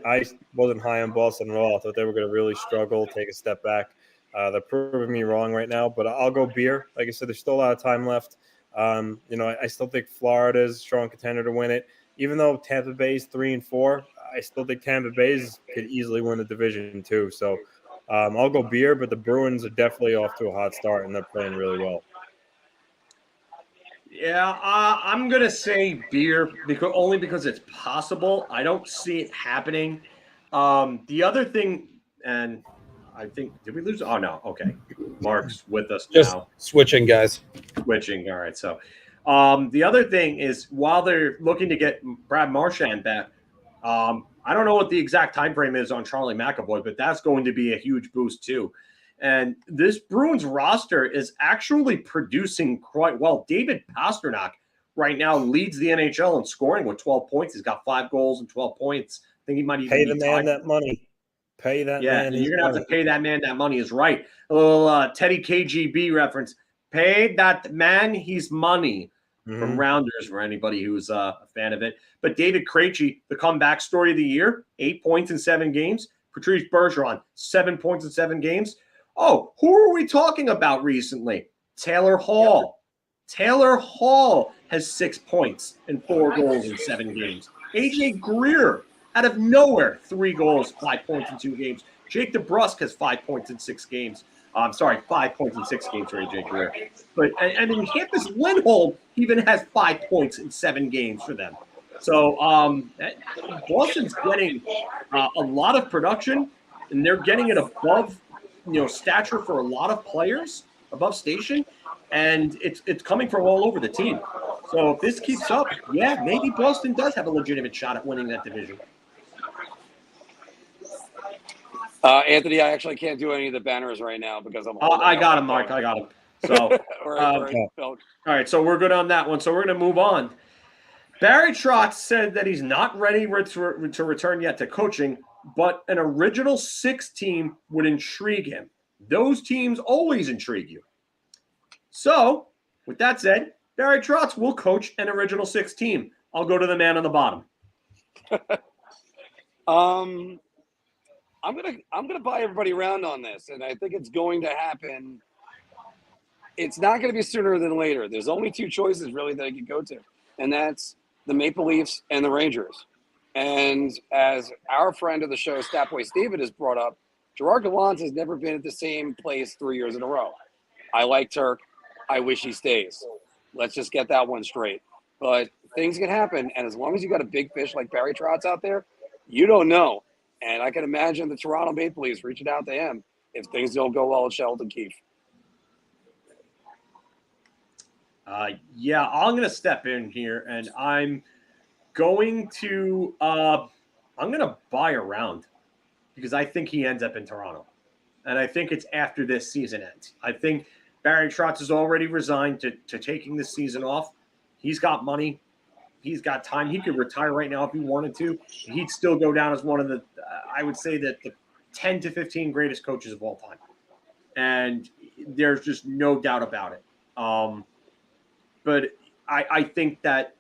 wasn't high on Boston at all. I thought they were going to really struggle, take a step back. They're proving me wrong right now, but I'll go beer. Like I said, there's still a lot of time left. I still think Florida is a strong contender to win it. Even though Tampa Bay is 3-4, I still think Tampa Bay could easily win the division too. So I'll go beer, but the Bruins are definitely off to a hot start, and they're playing really well. Yeah, I'm going to say beer only because it's possible. I don't see it happening. The other thing, and I think, did we lose? Oh, no. Okay. Marc's with us Just now. switching, guys. Switching. All right. So the other thing is, while they're looking to get Brad Marchand back, I don't know what the exact time frame is on Charlie McAvoy, but that's going to be a huge boost too. And this Bruins roster is actually producing quite well. David Pastrnak right now leads the NHL in scoring with 12 points. He's got 5 goals and 12 points. I think he might even pay the man that money. Pay that man. Yeah, you're going to have to pay that man that money is right. A little Teddy KGB reference. Pay that man his money. From Rounders, for anybody who's a fan of it. But David Krejci, the comeback story of the year, 8 points in 7 games. Patrice Bergeron, 7 points in 7 games. Oh, who are we talking about recently? Taylor Hall. Taylor Hall has 6 points and 4 goals in 7 games. AJ Greer, out of nowhere, 3 goals, 5 points in 2 games. Jake DeBrusk has 5 points in 6 games. 5 points in 6 games for AJ Greer. But and then Hampus Lindholm even has 5 points in 7 games for them. So Boston's getting a lot of production, and they're getting it above stature for a lot of players, above station, and it's coming from all over the team. So if this keeps up, yeah, maybe Boston does have a legitimate shot at winning that division. Anthony, I actually can't do any of the banners right now because I'm. I got him, Mark. I got him. So, all right. So we're good on that one. So we're going to move on. Barry Trotz said that he's not ready to return yet to coaching, but an original 6 team would intrigue him. Those teams always intrigue you. So, with that said, Barry Trotz will coach an original 6 team. I'll go to the man on the bottom. I'm gonna buy everybody around on this, and I think it's going to happen. It's not going to be sooner than later. There's only 2 choices really that I could go to, and that's the Maple Leafs and the Rangers. And as our friend of the show, Statboy Steven, has brought up, Gerard Gallant has never been at the same place 3 years in a row. I like Turk. I wish he stays. Let's just get that one straight. But things can happen, and as long as you got a big fish like Barry Trotz out there, you don't know. And I can imagine the Toronto Maple Leafs reaching out to him if things don't go well at Sheldon Keefe. Yeah, I'm going to step in here, and I'm going to buy around because I think he ends up in Toronto. And I think it's after this season ends. I think Barry Trotz is already resigned to taking this season off. He's got money. He's got time. He could retire right now if he wanted to. He'd still go down as one of the, I would say that the 10 to 15 greatest coaches of all time. And there's just no doubt about it. But I think that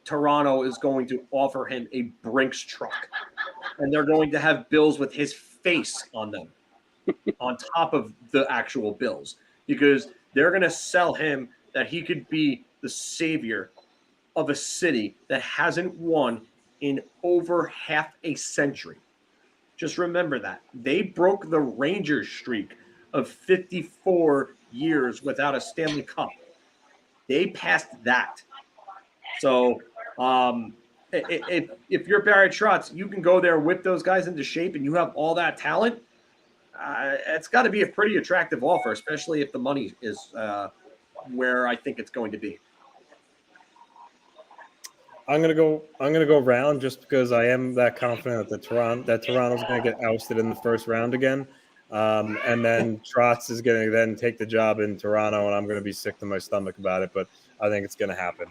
Toronto is going to offer him a Brinks truck. And they're going to have bills with his face on them on top of the actual bills. Because they're going to sell him that he could be the savior of a city that hasn't won in over half a century. Just remember that. They broke the Rangers streak of 54 years without a Stanley Cup. They passed that. So if you're Barry Trotz, you can go there, whip those guys into shape, and you have all that talent. It's got to be a pretty attractive offer, especially if the money is where I think it's going to be. I'm gonna go round just because I am that confident that Toronto's gonna get ousted in the first round again, and then Trotz is gonna then take the job in Toronto, and I'm gonna be sick to my stomach about it. But I think it's gonna happen.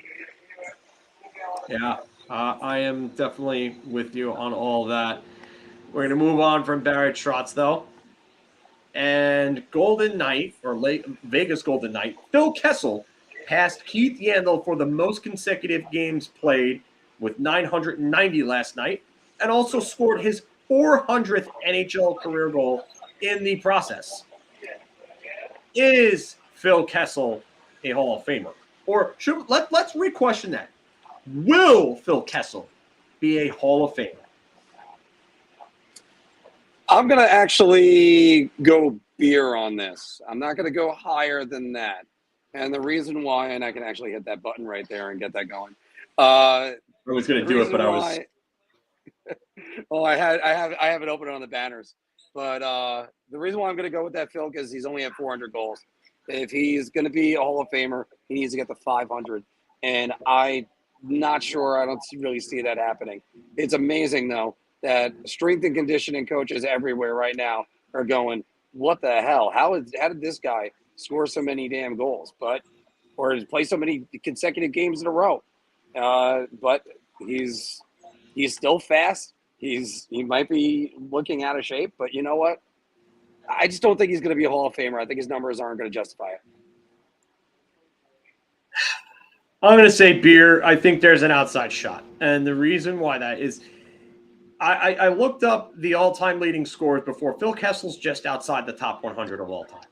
Yeah, I am definitely with you on all that. We're gonna move on from Barry Trotz though, and Golden Knight or Vegas Golden Knight Phil Kessel passed Keith Yandel for the most consecutive games played with 990 last night, and also scored his 400th NHL career goal in the process. Is Phil Kessel a Hall of Famer? Or let's re-question that. Will Phil Kessel be a Hall of Famer? I'm going to actually go beer on this. I'm not going to go higher than that. And the reason why, and I can actually hit that button right there and get that going. I was going to do it, but I was. Well, I have it open on the banners, but the reason why I'm going to go with that, Filk, is he's only at 400 goals. If he's going to be a Hall of Famer, he needs to get to 500, and I'm not sure. I don't really see that happening. It's amazing though that strength and conditioning coaches everywhere right now are going, "What the hell? How did this guy score so many damn goals, or play so many consecutive games in a row?" But he's still fast. He might be looking out of shape, but you know what? I just don't think he's going to be a Hall of Famer. I think his numbers aren't going to justify it. I'm going to say beer. I think there's an outside shot. And the reason why that is I looked up the all-time leading scores before. Phil Kessel's just outside the top 100 of all time.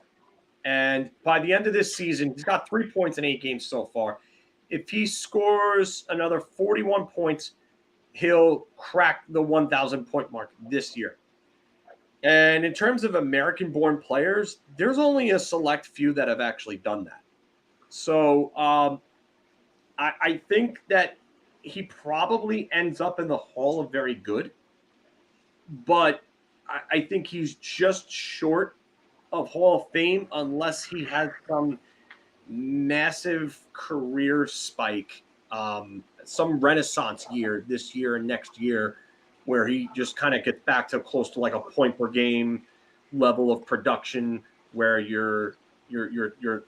And by the end of this season, he's got 3 points in 8 games so far. If he scores another 41 points, he'll crack the 1,000-point mark this year. And in terms of American-born players, there's only a select few that have actually done that. So I think that he probably ends up in the Hall of Very Good. But I think he's just short of Hall of Fame unless he has some massive career spike, some renaissance year this year and next year, where he just kind of gets back to close to like a point per game level of production, where you're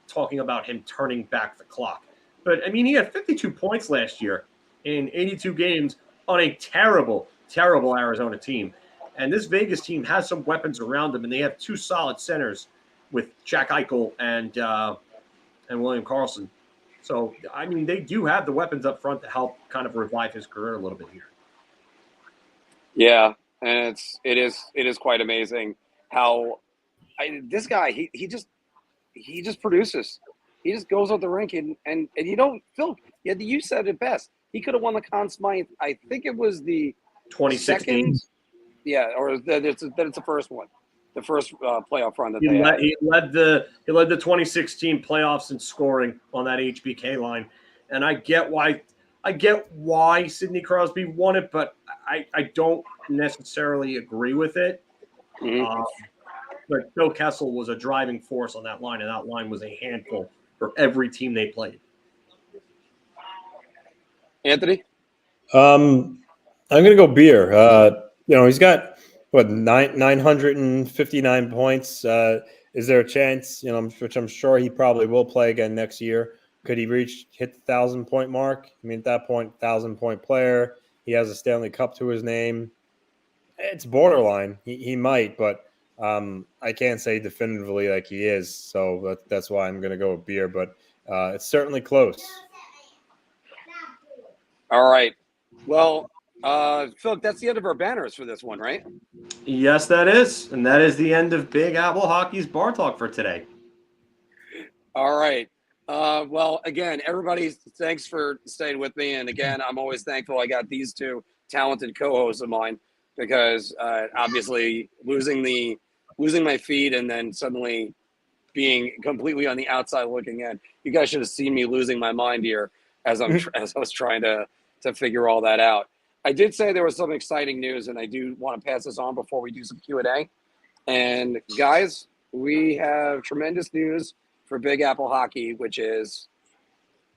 talking about him turning back the clock. But I mean, he had 52 points last year in 82 games on a terrible Arizona team. And this Vegas team has some weapons around them, and they have two solid centers with Jack Eichel and William Karlsson. So, I mean, they do have the weapons up front to help kind of revive his career a little bit here. Yeah, and it is quite amazing how this guy he just produces. He just goes on the rink and you don't Phil. Yeah, you said it best. He could have won the Conn Smythe. I think it was the 2016. Yeah, or it's the first one, the first playoff run that he led the 2016 playoffs in scoring on that HBK line, and I get why Sidney Crosby won it, but I don't necessarily agree with it. Mm-hmm. But Phil Kessel was a driving force on that line, and that line was a handful for every team they played. Anthony? I'm going to go Beer. He's got, 959 points. Is there a chance, which I'm sure he probably will play again next year, could he hit the 1,000-point mark? I mean, at that point, 1,000-point player. He has a Stanley Cup to his name. It's borderline. He might, but I can't say definitively like he is. So that's why I'm going to go with Beer. But it's certainly close. All right. Well, Phil, that's the end of our banners for this one, right? Yes, that is. And that is the end of Big Apple Hockey's Bar Talk for today. All right. Well, again, everybody, thanks for staying with me. And again, I'm always thankful I got these two talented co-hosts of mine, because obviously losing my feed and then suddenly being completely on the outside looking in, you guys should have seen me losing my mind here as I was trying to figure all that out. I did say there was some exciting news, and I do want to pass this on before we do some Q&A. And guys, we have tremendous news for Big Apple Hockey, which is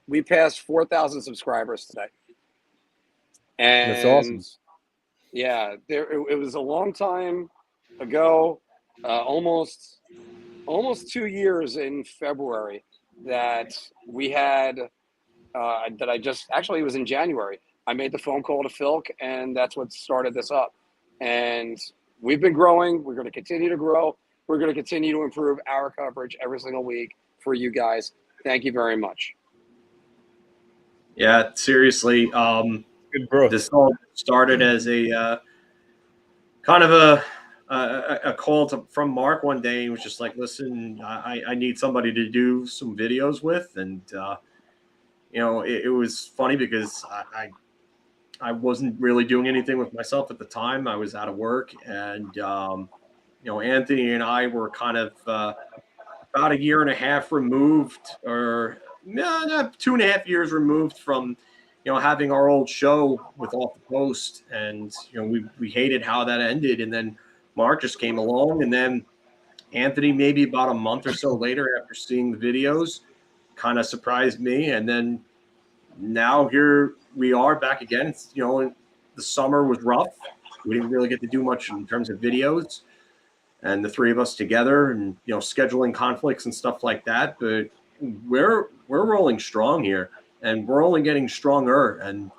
we passed 4,000 subscribers today. And that's awesome. Yeah, it was a long time ago, almost 2 years in February that we had it was in January. I made the phone call to Filk, and that's what started this up. And we've been growing. We're going to continue to grow. We're going to continue to improve our coverage every single week for you guys. Thank you very much. Yeah, seriously. Good growth. This all started as a kind of a call from Marc one day. He was just like, listen, I need somebody to do some videos with. And, it was funny because I wasn't really doing anything with myself at the time. I was out of work. And, Anthony and I were kind of about a year and a half removed, or 2.5 years removed from, having our old show with Off the Post. And, we hated how that ended. And then Marc just came along, and then Anthony, maybe about a month or so later after seeing the videos, kind of surprised me. And then now here we are back again. It's, the summer was rough. We didn't really get to do much in terms of videos, and the three of us together, and, scheduling conflicts and stuff like that. But we're rolling strong here, and we're only getting stronger. And,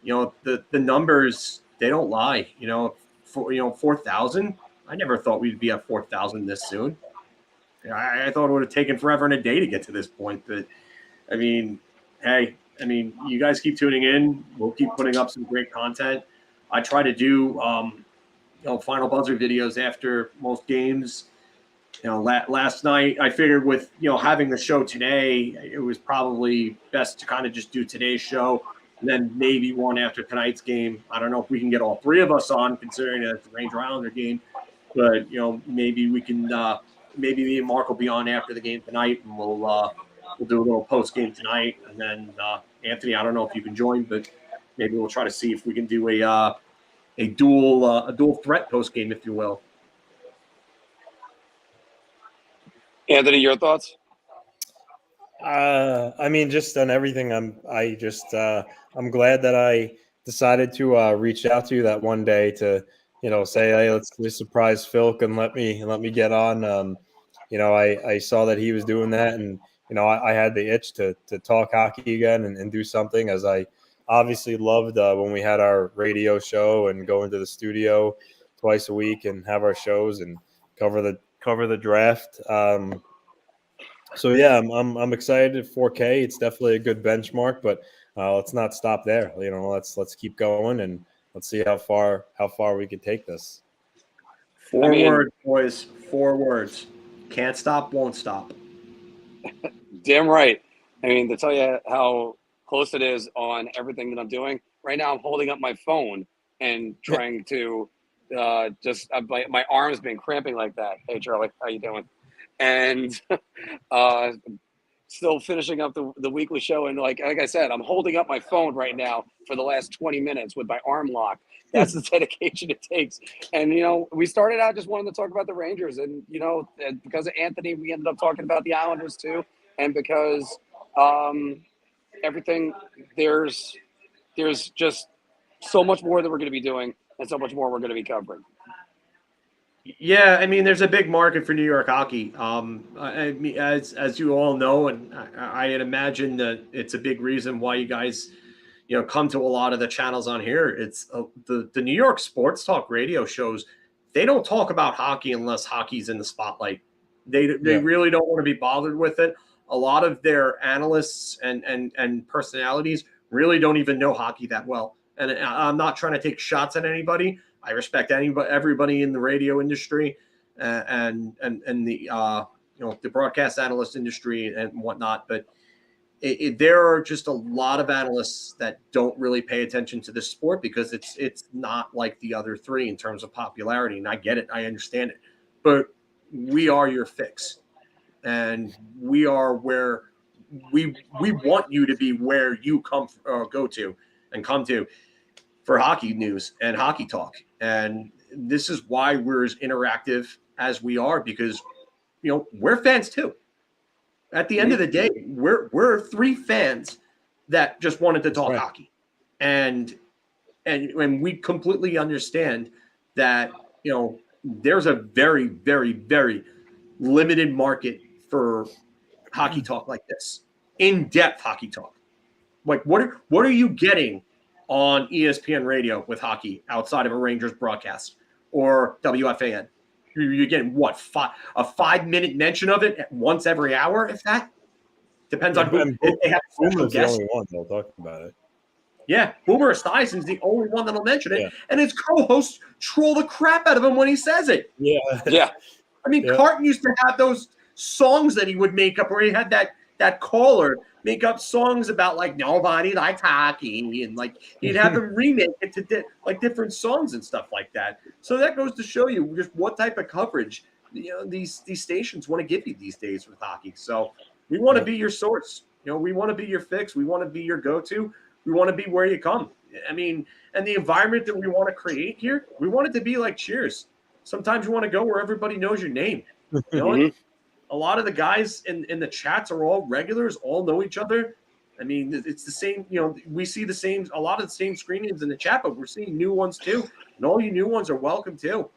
the numbers, they don't lie. 4,000. I never thought we'd be at 4,000 this soon. I thought it would have taken forever and a day to get to this point. But, you guys keep tuning in. We'll keep putting up some great content. I try to do, final buzzer videos after most games. Last night I figured with, having the show today, it was probably best to kind of just do today's show, and then maybe one after tonight's game. I don't know if we can get all three of us on, considering that it's a Ranger Islander game, but maybe we can. Maybe me and Marc will be on after the game tonight, and we'll do a little post game tonight, and then Anthony, I don't know if you can join, but maybe we'll try to see if we can do a dual threat post game, if you will. Anthony, your thoughts? I mean, just on everything. I'm glad that I decided to reach out to you that one day to, say, hey, let's surprise Filk and let me get on. I saw that he was doing that, and I had the itch to talk hockey again and do something, as I obviously loved when we had our radio show and go into the studio twice a week and have our shows and cover the draft. So yeah, I'm excited. 4K, it's definitely a good benchmark, but let's not stop there. Let's keep going and let's see how far we can take this. Four words, boys. 4 words. Can't stop, won't stop. Damn right. I mean, to tell you how close it is on everything that I'm doing right now, I'm holding up my phone and trying to my arm's been cramping like that. Hey Charlie, how you doing? And still finishing up the weekly show, and like I said, I'm holding up my phone right now for the last 20 minutes with my arm locked. That's the dedication it takes. And we started out just wanting to talk about the Rangers, and because of Anthony, we ended up talking about the Islanders too, and because everything there's just so much more that we're going to be doing, and so much more we're going to be covering. Yeah, I mean, there's a big market for New York hockey. I mean, as you all know, and I had imagined that it's a big reason why you guys, come to a lot of the channels on here. It's the New York sports talk radio shows. They don't talk about hockey unless hockey's in the spotlight. They really don't want to be bothered with it. A lot of their analysts and personalities really don't even know hockey that well. And I'm not trying to take shots at anybody. I respect everybody in the radio industry and the the broadcast analyst industry and whatnot. But there are just a lot of analysts that don't really pay attention to this sport because it's not like the other three in terms of popularity. And I get it, I understand it, but we are your fix, and we are where we want you to be, where you come to for hockey news and hockey talk. And this is why we're as interactive as we are, because we're fans too. At the end of the day, we're 3 fans that just wanted to talk hockey, and we completely understand that there's a very, very, very limited market for hockey talk like this, in-depth hockey talk. Like what are you getting on ESPN radio with hockey outside of a Rangers broadcast or WFAN? You're getting what, a 5-minute mention of it once every hour, if that? Depends on who. If they have special guests. The only one that'll talk about it. Yeah, Boomer Esiason's the only one that'll mention it, and his co-hosts troll the crap out of him when he says it. Yeah. I mean, Carton used to have those songs that he would make up where he had that caller make up songs about like nobody likes hockey, and like he'd have them remake it to different songs and stuff like that. So that goes to show you just what type of coverage these stations want to give you these days with hockey. So we want to be your source. We want to be your fix. We want to be your go-to. We want to be where you come. I mean, and the environment that we want to create here, we want it to be like Cheers. Sometimes you want to go where everybody knows your name. A lot of the guys in the chats are all regulars, all know each other. I mean, it's the same, we see a lot of the same screenings in the chat, but we're seeing new ones too. And all you new ones are welcome too.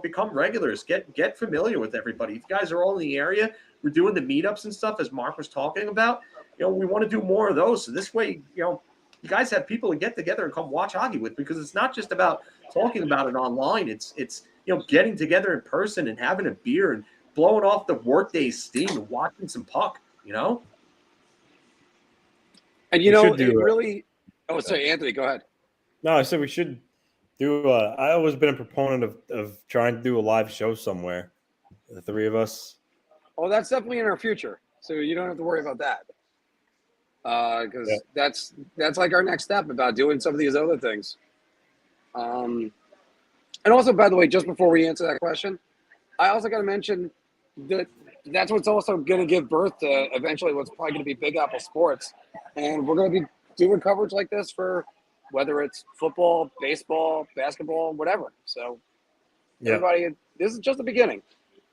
Become regulars, get familiar with everybody. If you guys are all in the area, we're doing the meetups and stuff, as Marc was talking about. We want to do more of those. So this way, you guys have people to get together and come watch hockey with, because it's not just about talking about it online. It's getting together in person and having a beer and blowing off the workday steam and watching some puck, And really. Oh, sorry, Anthony, go ahead. No, I said we should do. I always been a proponent of trying to do a live show somewhere, the 3 of us. Oh, that's definitely in our future, so you don't have to worry about that. Because that's like our next step about doing some of these other things. And also, by the way, just before we answer that question, I also got to mention that that's what's also going to give birth to eventually what's probably going to be Big Apple Sports. And we're going to be doing coverage like this for whether it's football, baseball, basketball, whatever. So everybody, this is just the beginning.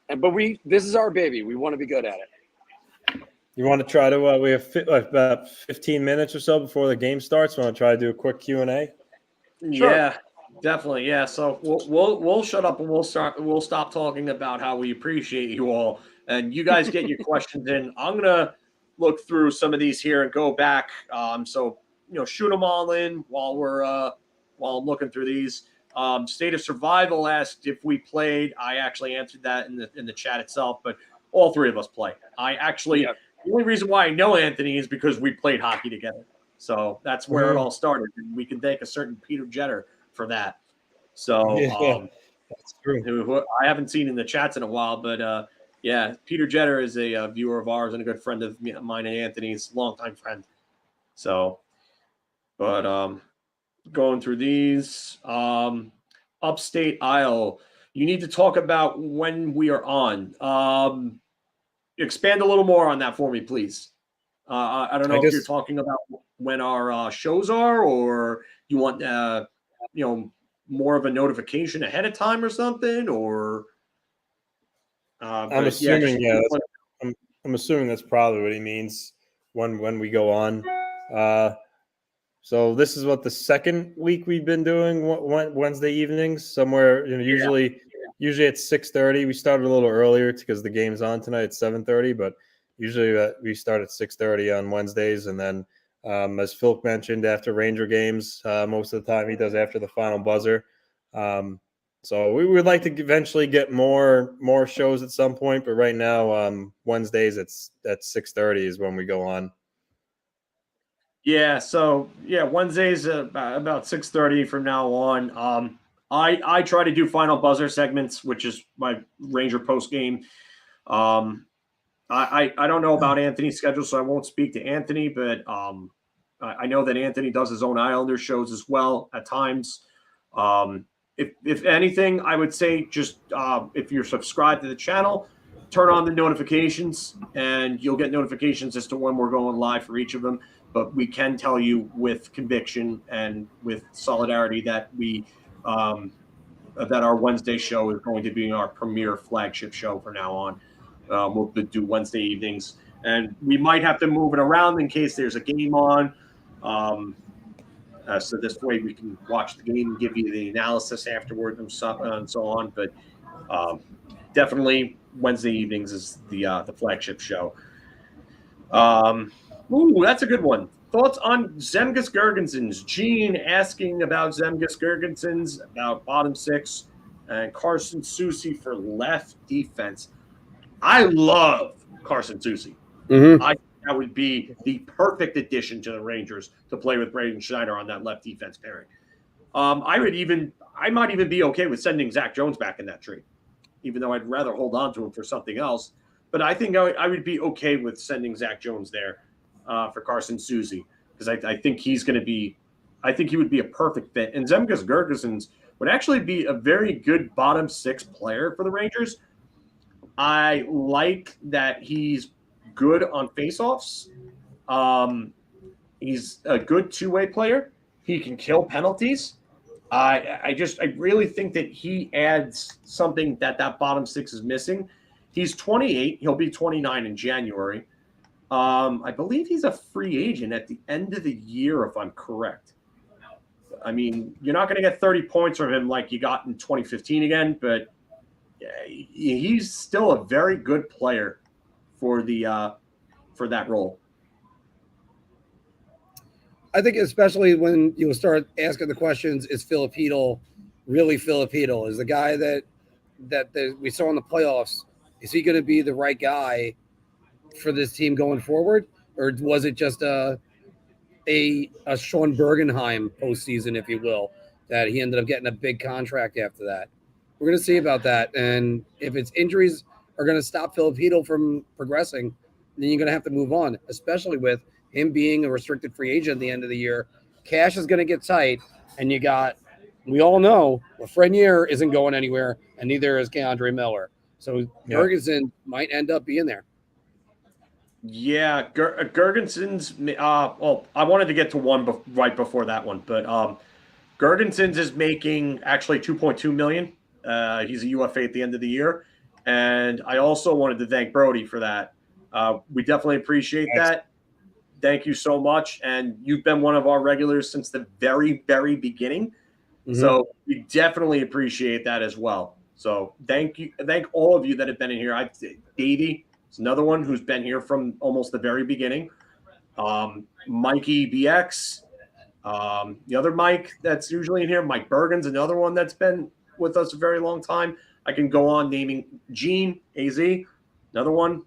But this is our baby. We want to be good at it. You want to try to? We have about 15 minutes or so before the game starts. Want to try to do a quick Q&A? Sure. Yeah, definitely. Yeah. So we'll shut up and we'll stop talking about how we appreciate you all, and you guys get your questions in. I'm gonna look through some of these here and go back. So shoot them all in while I'm looking through these. State of Survival asked if we played. I actually answered that in the chat itself, but all three of us play. The only reason why I know Anthony is because we played hockey together. So that's where it all started. And we can thank a certain Peter Jeter for that. So that's true. Who I haven't seen in the chats in a while, but Peter Jeter is a viewer of ours and a good friend of mine and Anthony's, longtime friend. So, but going through these, Upstate Isle, you need to talk about when we are on. Expand a little more on that for me, please. I don't know if you're talking about when our shows are, or you want more of a notification ahead of time or something, or I'm assuming I'm assuming that's probably what he means when we go on. So this is what the second week we've been doing Wednesday evenings somewhere. Usually at 6:30. We started a little earlier because the game's on tonight at 7:30, but usually we start at 6:30 on Wednesdays, and then as Filk mentioned, after Ranger games, most of the time he does after the final buzzer. So we would like to eventually get more shows at some point, but right now Wednesdays it's at 6:30 is when we go on. Yeah, so Wednesdays about 6:30 from now on. I try to do final buzzer segments, which is my Ranger post game. I don't know about Anthony's schedule, so I won't speak to Anthony, but I know that Anthony does his own Islander shows as well at times. If anything, I would say just if you're subscribed to the channel, turn on the notifications, and you'll get notifications as to when we're going live for each of them. But we can tell you with conviction and with solidarity that that our Wednesday show is going to be our premier flagship show from now on. We'll do Wednesday evenings, and we might have to move it around in case there's a game on. So this way we can watch the game and give you the analysis afterward and so on. But definitely Wednesday evenings is the flagship show. That's a good one. Thoughts on Zemgus Girgensons? Gene asking about Zemgus Girgensons, about bottom six, and Carson Soucy for left defense. I love Carson Soucy. Mm-hmm. I think that would be the perfect addition to the Rangers to play with Braden Schneider on that left defense pairing. I might even be okay with sending Zach Jones back in that trade, even though I'd rather hold on to him for something else. But I think I would be okay with sending Zach Jones there for Carson Soucy, because I think he's going to be – I think he would be a perfect fit. And Zemgus Girgensons would actually be a very good bottom six player for the Rangers. I like that he's good on faceoffs. He's a good two-way player. He can kill penalties. I really think that he adds something that bottom six is missing. He's 28. He'll be 29 in January. I believe he's a free agent at the end of the year, if I'm correct. I mean, you're not going to get 30 points from him like you got in 2015 again, but he's still a very good player for that role. I think especially when you start asking the questions, is Filipino really Filipino? Is the guy that we saw in the playoffs, is he going to be the right guy for this team going forward? Or was it just a Sean Bergenheim postseason, if you will, that he ended up getting a big contract after that? We're going to see about that. And if it's injuries are going to stop Filipino from progressing, then you're going to have to move on, especially with him being a restricted free agent at the end of the year. Cash is going to get tight, and we all know Lafreniere isn't going anywhere, and neither is Keandre Miller. So Girgensons might end up being there. Yeah, Girgensons. Well, I wanted to get to one right before that one, but Girgensons is making actually $2.2 million. He's a UFA at the end of the year, and I also wanted to thank Brody for that. We definitely appreciate that. Thank you so much. And you've been one of our regulars since the very, very beginning. Mm-hmm. So we definitely appreciate that as well. So thank you. Thank all of you that have been in here. Davey is another one who's been here from almost the very beginning. Mikey BX, the other Mike that's usually in here. Mike Bergen's another one that's been with us a very long time. I can go on naming Gene, AZ, another one,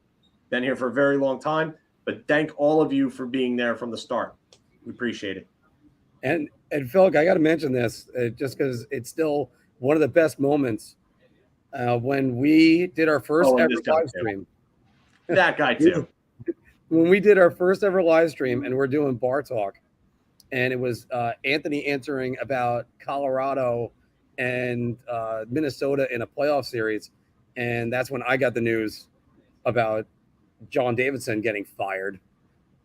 been here for a very long time. But thank all of you for being there from the start. We appreciate it. And Filk, I got to mention this just because it's still one of the best moments when we did our first ever live stream. That guy too. When we did our first ever live stream and we're doing Bar Talk, and it was Anthony answering about Colorado and Minnesota in a playoff series, and that's when I got the news about John Davidson getting fired,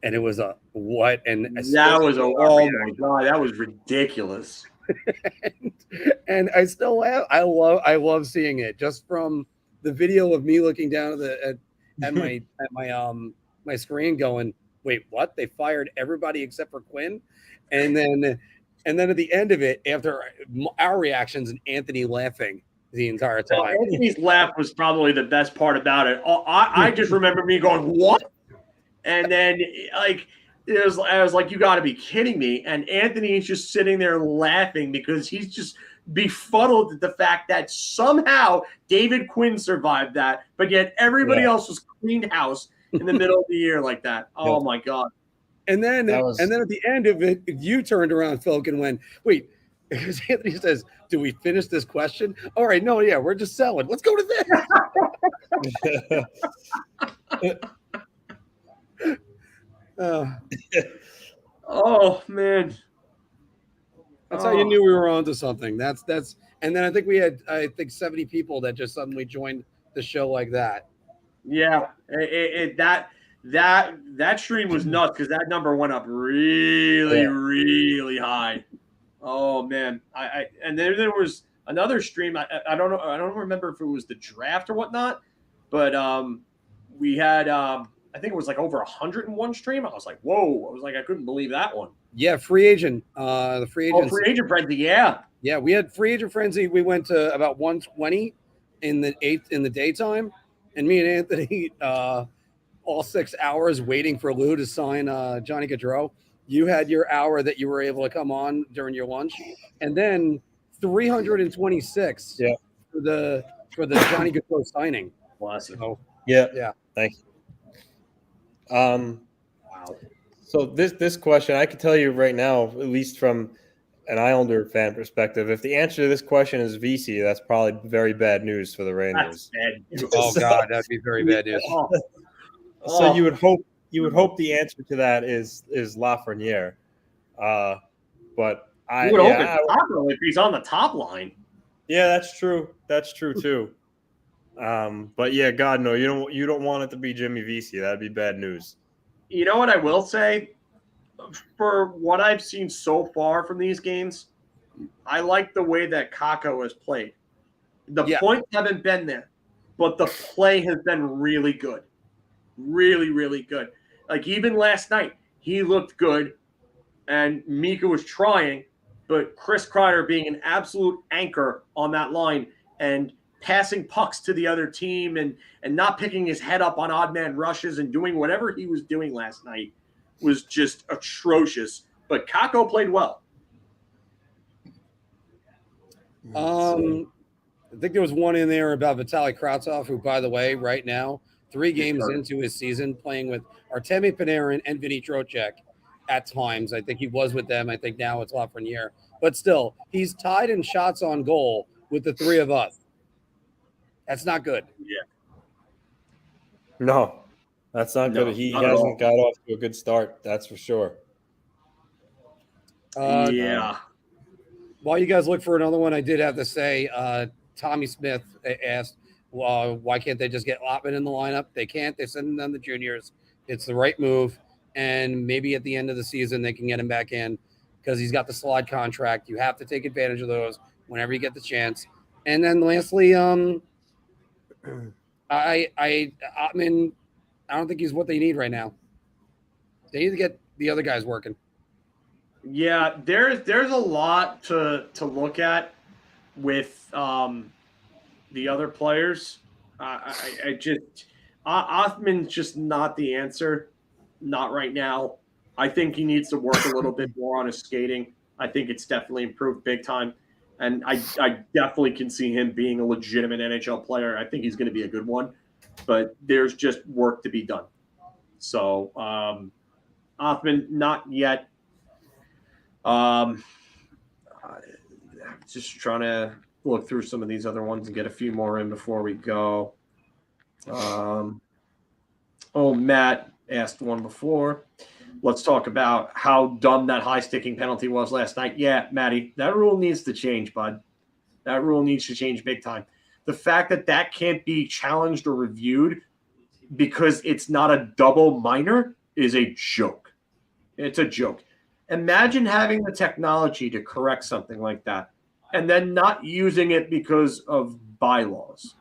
and it was a what? And that was oh my god, that was ridiculous. and I still laugh. I love seeing it just from the video of me looking down at my screen, going, "Wait, what? They fired everybody except for Quinn?" And then at the end of it, after our reactions and Anthony laughing the entire time. Well, Anthony's laugh was probably the best part about it. I just remember me going, "What?" And then I was like, "You got to be kidding me!" And Anthony is just sitting there laughing because he's just befuddled at the fact that somehow David Quinn survived that, but yet everybody else was cleaned house in the middle of the year like that. Oh my god! And then at the end of it, you turned around, Filk, and went, "Wait." Because Anthony says, "Do we finish this question?" All right, no, yeah, we're just selling. Let's go to this. Oh man, that's how you knew we were onto something. That's and then I think we had 70 people that just suddenly joined the show like that. Yeah, that stream was nuts because that number went up really high. Oh man, and then there was another stream. I don't know. I don't remember if it was the draft or whatnot, but we had I think it was like over 101 stream. I was like, whoa! I was like, I couldn't believe that one. Yeah, free agent. The free agent. Oh, free agent frenzy. Yeah. Yeah, we had free agent frenzy. We went to about 120 in the daytime, and me and Anthony all 6 hours waiting for Lou to sign Johnny Gaudreau. You had your hour that you were able to come on during your lunch, and then 326 for the Johnny Gaudreau signing. Awesome. So, yeah. Thank you. Wow. So this question, I can tell you right now, at least from an Islander fan perspective, if the answer to this question is VC, that's probably very bad news for the Rangers. Oh God, that'd be very bad news. So you would hope the answer to that is Lafreniere, but I would hope if he's on the top line. Yeah, that's true. That's true too. But yeah, God no, you don't want it to be Jimmy VC. That'd be bad news. You know what I will say? For what I've seen so far from these games, I like the way that Kakko has played. The points haven't been there, but the play has been really good. Really, really good. Like even last night, he looked good, and Mika was trying, but Chris Kreider being an absolute anchor on that line and passing pucks to the other team and not picking his head up on odd man rushes and doing whatever he was doing last night was just atrocious. But Kakko played well. I think there was one in there about Vitaly Kravtsov, who, by the way, right now, 3 games into his season, playing with Artemi Panarin and Vinny Trocheck at times. I think he was with them. I think now it's Lafreniere. But still, he's tied in shots on goal with the 3 of us. That's not good. Yeah. No, that's not good. He hasn't got off to a good start. That's for sure. Yeah. While you guys look for another one, I did have to say, Tommy Smith asked, why can't they just get Lottman in the lineup? They can't. They send him down the juniors. It's the right move. And maybe at the end of the season, they can get him back in because he's got the slide contract. You have to take advantage of those whenever you get the chance. And then lastly, I I don't think he's what they need right now. They need to get the other guys working. Yeah, there's a lot to look at with the other players. Othman's just not the answer, not right now. I think he needs to work a little bit more on his skating. I think it's definitely improved big time. And I definitely can see him being a legitimate NHL player. I think he's going to be a good one. But there's just work to be done. So, Othman, not yet. Just trying to look through some of these other ones and get a few more in before we go. Matt asked one before. Let's talk about how dumb that high sticking penalty was last night. Yeah, Matty, that rule needs to change, bud. That rule needs to change big time. The fact that can't be challenged or reviewed because it's not a double minor is a joke. It's a joke. Imagine having the technology to correct something like that and then not using it because of bylaws.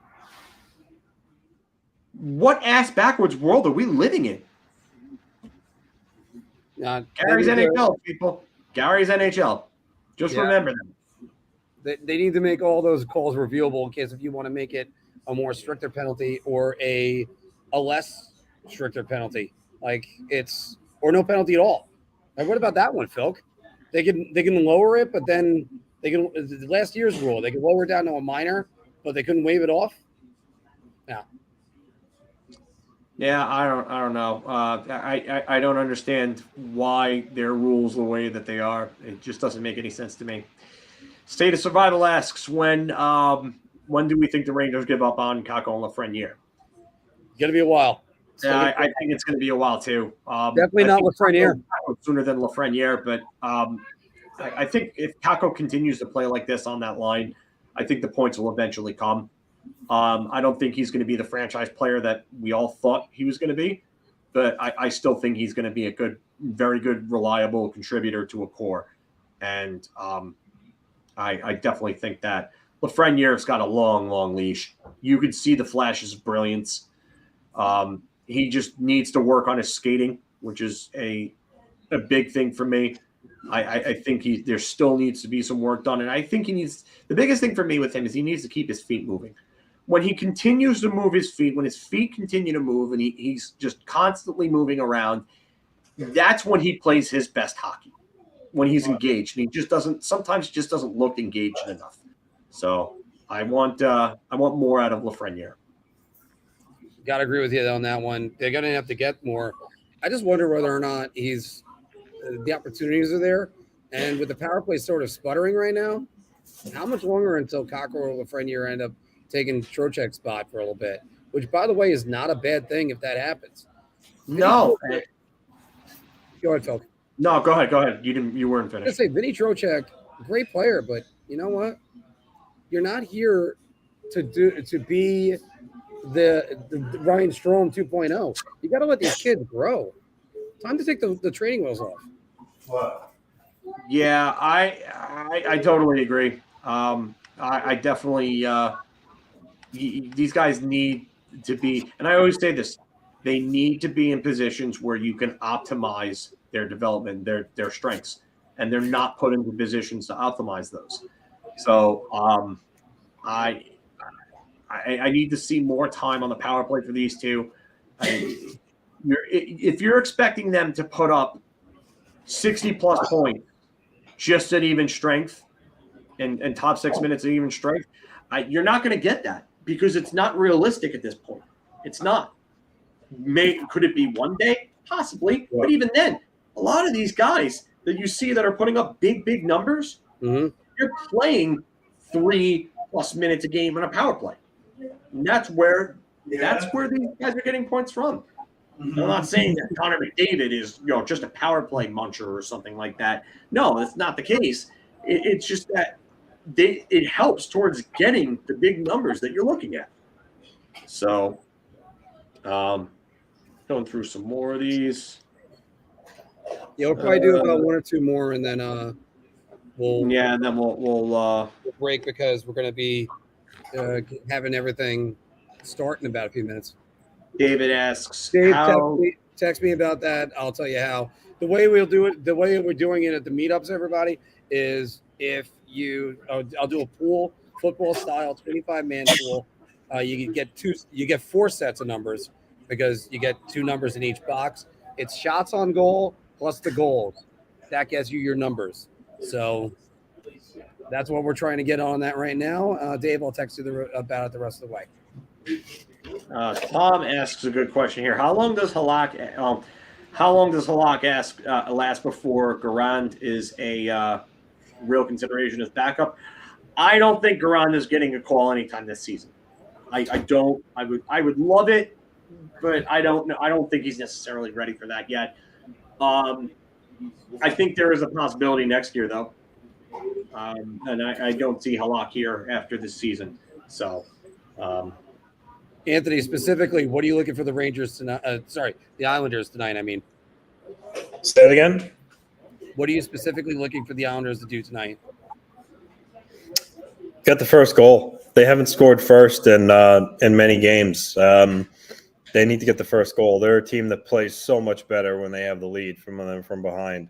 What ass backwards world are we living in? Gary's NHL, people. Gary's NHL. Just remember them. They need to make all those calls reviewable in case if you want to make it a more stricter penalty or a less stricter penalty. Like or no penalty at all. And what about that one, Filk? They can lower it, but then they can last year's rule, they can lower it down to a minor, but they couldn't waive it off. Yeah. Yeah, I don't know. I don't understand why their rules the way that they are. It just doesn't make any sense to me. State of Survival asks, when do we think the Rangers give up on Kakko and Lafreniere? It's gonna be a while. Yeah, I think it's going to be a while too. Definitely not Lafreniere. Sooner than Lafreniere, but I think if Kakko continues to play like this on that line, I think the points will eventually come. I don't think he's going to be the franchise player that we all thought he was going to be, but I still think he's going to be a very good, reliable contributor to a core. And I definitely think that Lafreniere's got a long, long leash. You could see the flashes of brilliance. He just needs to work on his skating, which is a big thing for me. I think there still needs to be some work done. And I think the biggest thing for me with him is he needs to keep his feet moving. When he continues to move his feet, when his feet continue to move and he's just constantly moving around, that's when he plays his best hockey, when he's engaged. And he sometimes just doesn't look engaged enough. So I want more out of Lafreniere. Got to agree with you on that one. They're going to have to get more. I just wonder whether or not the opportunities are there. And with the power play sort of sputtering right now, how much longer until Kakko or Lafreniere end up taking Trocheck's spot for a little bit? Which, by the way, is not a bad thing if that happens. No. Go ahead, Phil. No, go ahead. You weren't finished. I was going to say, Vinny Trocheck, great player, but you know what? You're not here to be the Ryan Strome 2.0. You got to let these kids grow. Time to take the training wheels off. What? Yeah, I totally agree. I definitely these guys need to be, and I always say this, they need to be in positions where you can optimize their development, their strengths, and they're not put into positions to optimize those. So I need to see more time on the power play for these two. If you're expecting them to put up 60-plus points just at even strength and top 6 minutes at even strength, you're not going to get that because it's not realistic at this point. It's not. Could it be one day? Possibly. Yeah. But even then, a lot of these guys that you see that are putting up big numbers, you're playing 3+ minutes a game on a power play. And that's where these guys are getting points from. I'm not saying that Connor McDavid is just a power play muncher or something like that. No, that's not the case. It's just that it helps towards getting the big numbers that you're looking at. So, going through some more of these. Yeah, we'll probably do about one or two more, and then we'll break because we're going to be having everything start in about a few minutes. David asks, Dave, how text me about that. I'll tell you how. The way we'll do it, the way we're doing it at the meetups, everybody, is if you, I'll do a pool, football style, 25-man pool. You get 4 sets of numbers because you get 2 numbers in each box. It's shots on goal plus the goals. That gets you your numbers. So that's what we're trying to get on that right now. Dave, I'll text you about it the rest of the way. Tom asks a good question here. How long does Halak last before Garand is a real consideration as backup? I don't think Garand is getting a call anytime this season. I don't. I would love it, but I don't know. I don't think he's necessarily ready for that yet. I think there is a possibility next year, though, and I don't see Halak here after this season. So. Anthony, specifically, what are you looking for the Rangers tonight? The Islanders tonight, I mean. Say it again? What are you specifically looking for the Islanders to do tonight? Get the first goal. They haven't scored first in many games. They need to get the first goal. They're a team that plays so much better when they have the lead from behind.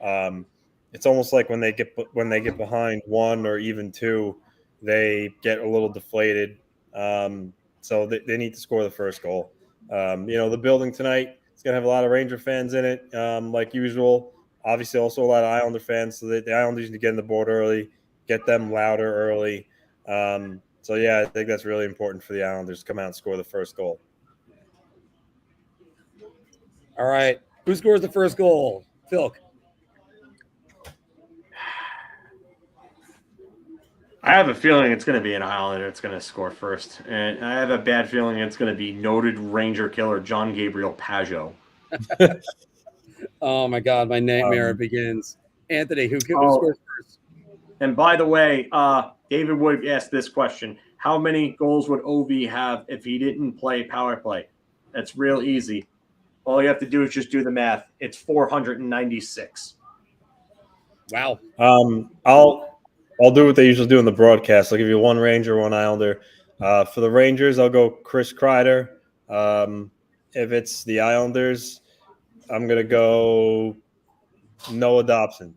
It's almost like when they get behind 1 or even 2, they get a little deflated. So they need to score the first goal. The building tonight is going to have a lot of Ranger fans in it, like usual. Obviously, also a lot of Islander fans. So the Islanders need to get on the board early, get them louder early. So, yeah, I think that's really important for the Islanders to come out and score the first goal. All right. Who scores the first goal? Filk. I have a feeling it's going to be an Islander that's going to score first. And I have a bad feeling it's going to be noted Ranger killer John Gabriel Pajot. Oh, my God. My nightmare begins. Anthony, who scores first? And by the way, David Wood asked this question. How many goals would Ovi have if he didn't play power play? That's real easy. All you have to do is just do the math. It's 496. Wow. I'll do what they usually do in the broadcast. I'll give you 1 Ranger, 1 Islander. For the Rangers, I'll go Chris Kreider. If it's the Islanders, I'm going to go Noah Dobson.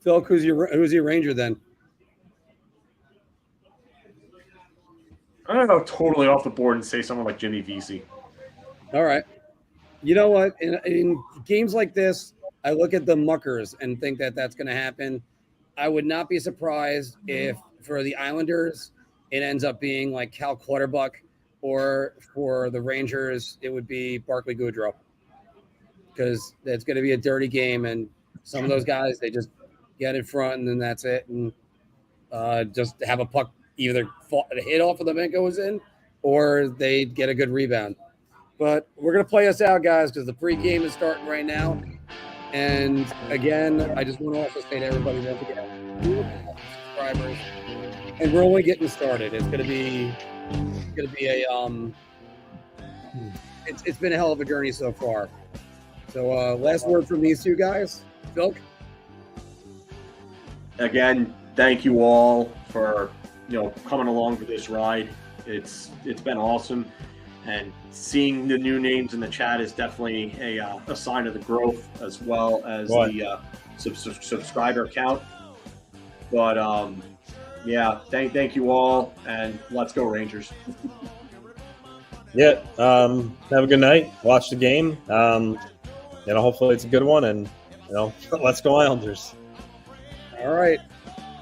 Phil, who's your Ranger then? I'm going to go totally off the board and say someone like Jimmy Vesey. All right. You know what? In games like this, I look at the muckers and think that that's going to happen. I would not be surprised if for the Islanders, it ends up being like Cal Clutterbuck, or for the Rangers, it would be Barclay Goodrow, because it's going to be a dirty game. And some of those guys, they just get in front and then that's it. And just have a puck either hit off of them and goes in, or they get a good rebound. But we're going to play us out, guys, because the pregame is starting right now. And again, I just want to also say to everybody, don't forget, subscribers, and we're only getting started. It's going to be it's been a hell of a journey so far. So last word from these two guys. Filk. Again, thank you all for coming along for this ride. It's been awesome. And seeing the new names in the chat is definitely a sign of the growth, as well as the subscriber count. But thank you all, and let's go Rangers. Yeah, have a good night. Watch the game. Hopefully it's a good one, and let's go Islanders. All right.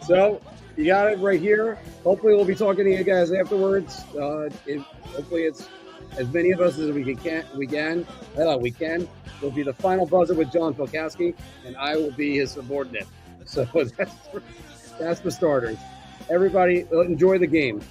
So you got it right here. Hopefully we'll be talking to you guys afterwards. Hopefully it's as many of us as we can. Will be the final buzzer with John Filkowski, and I will be his subordinate. So that's for starters. Everybody, enjoy the game.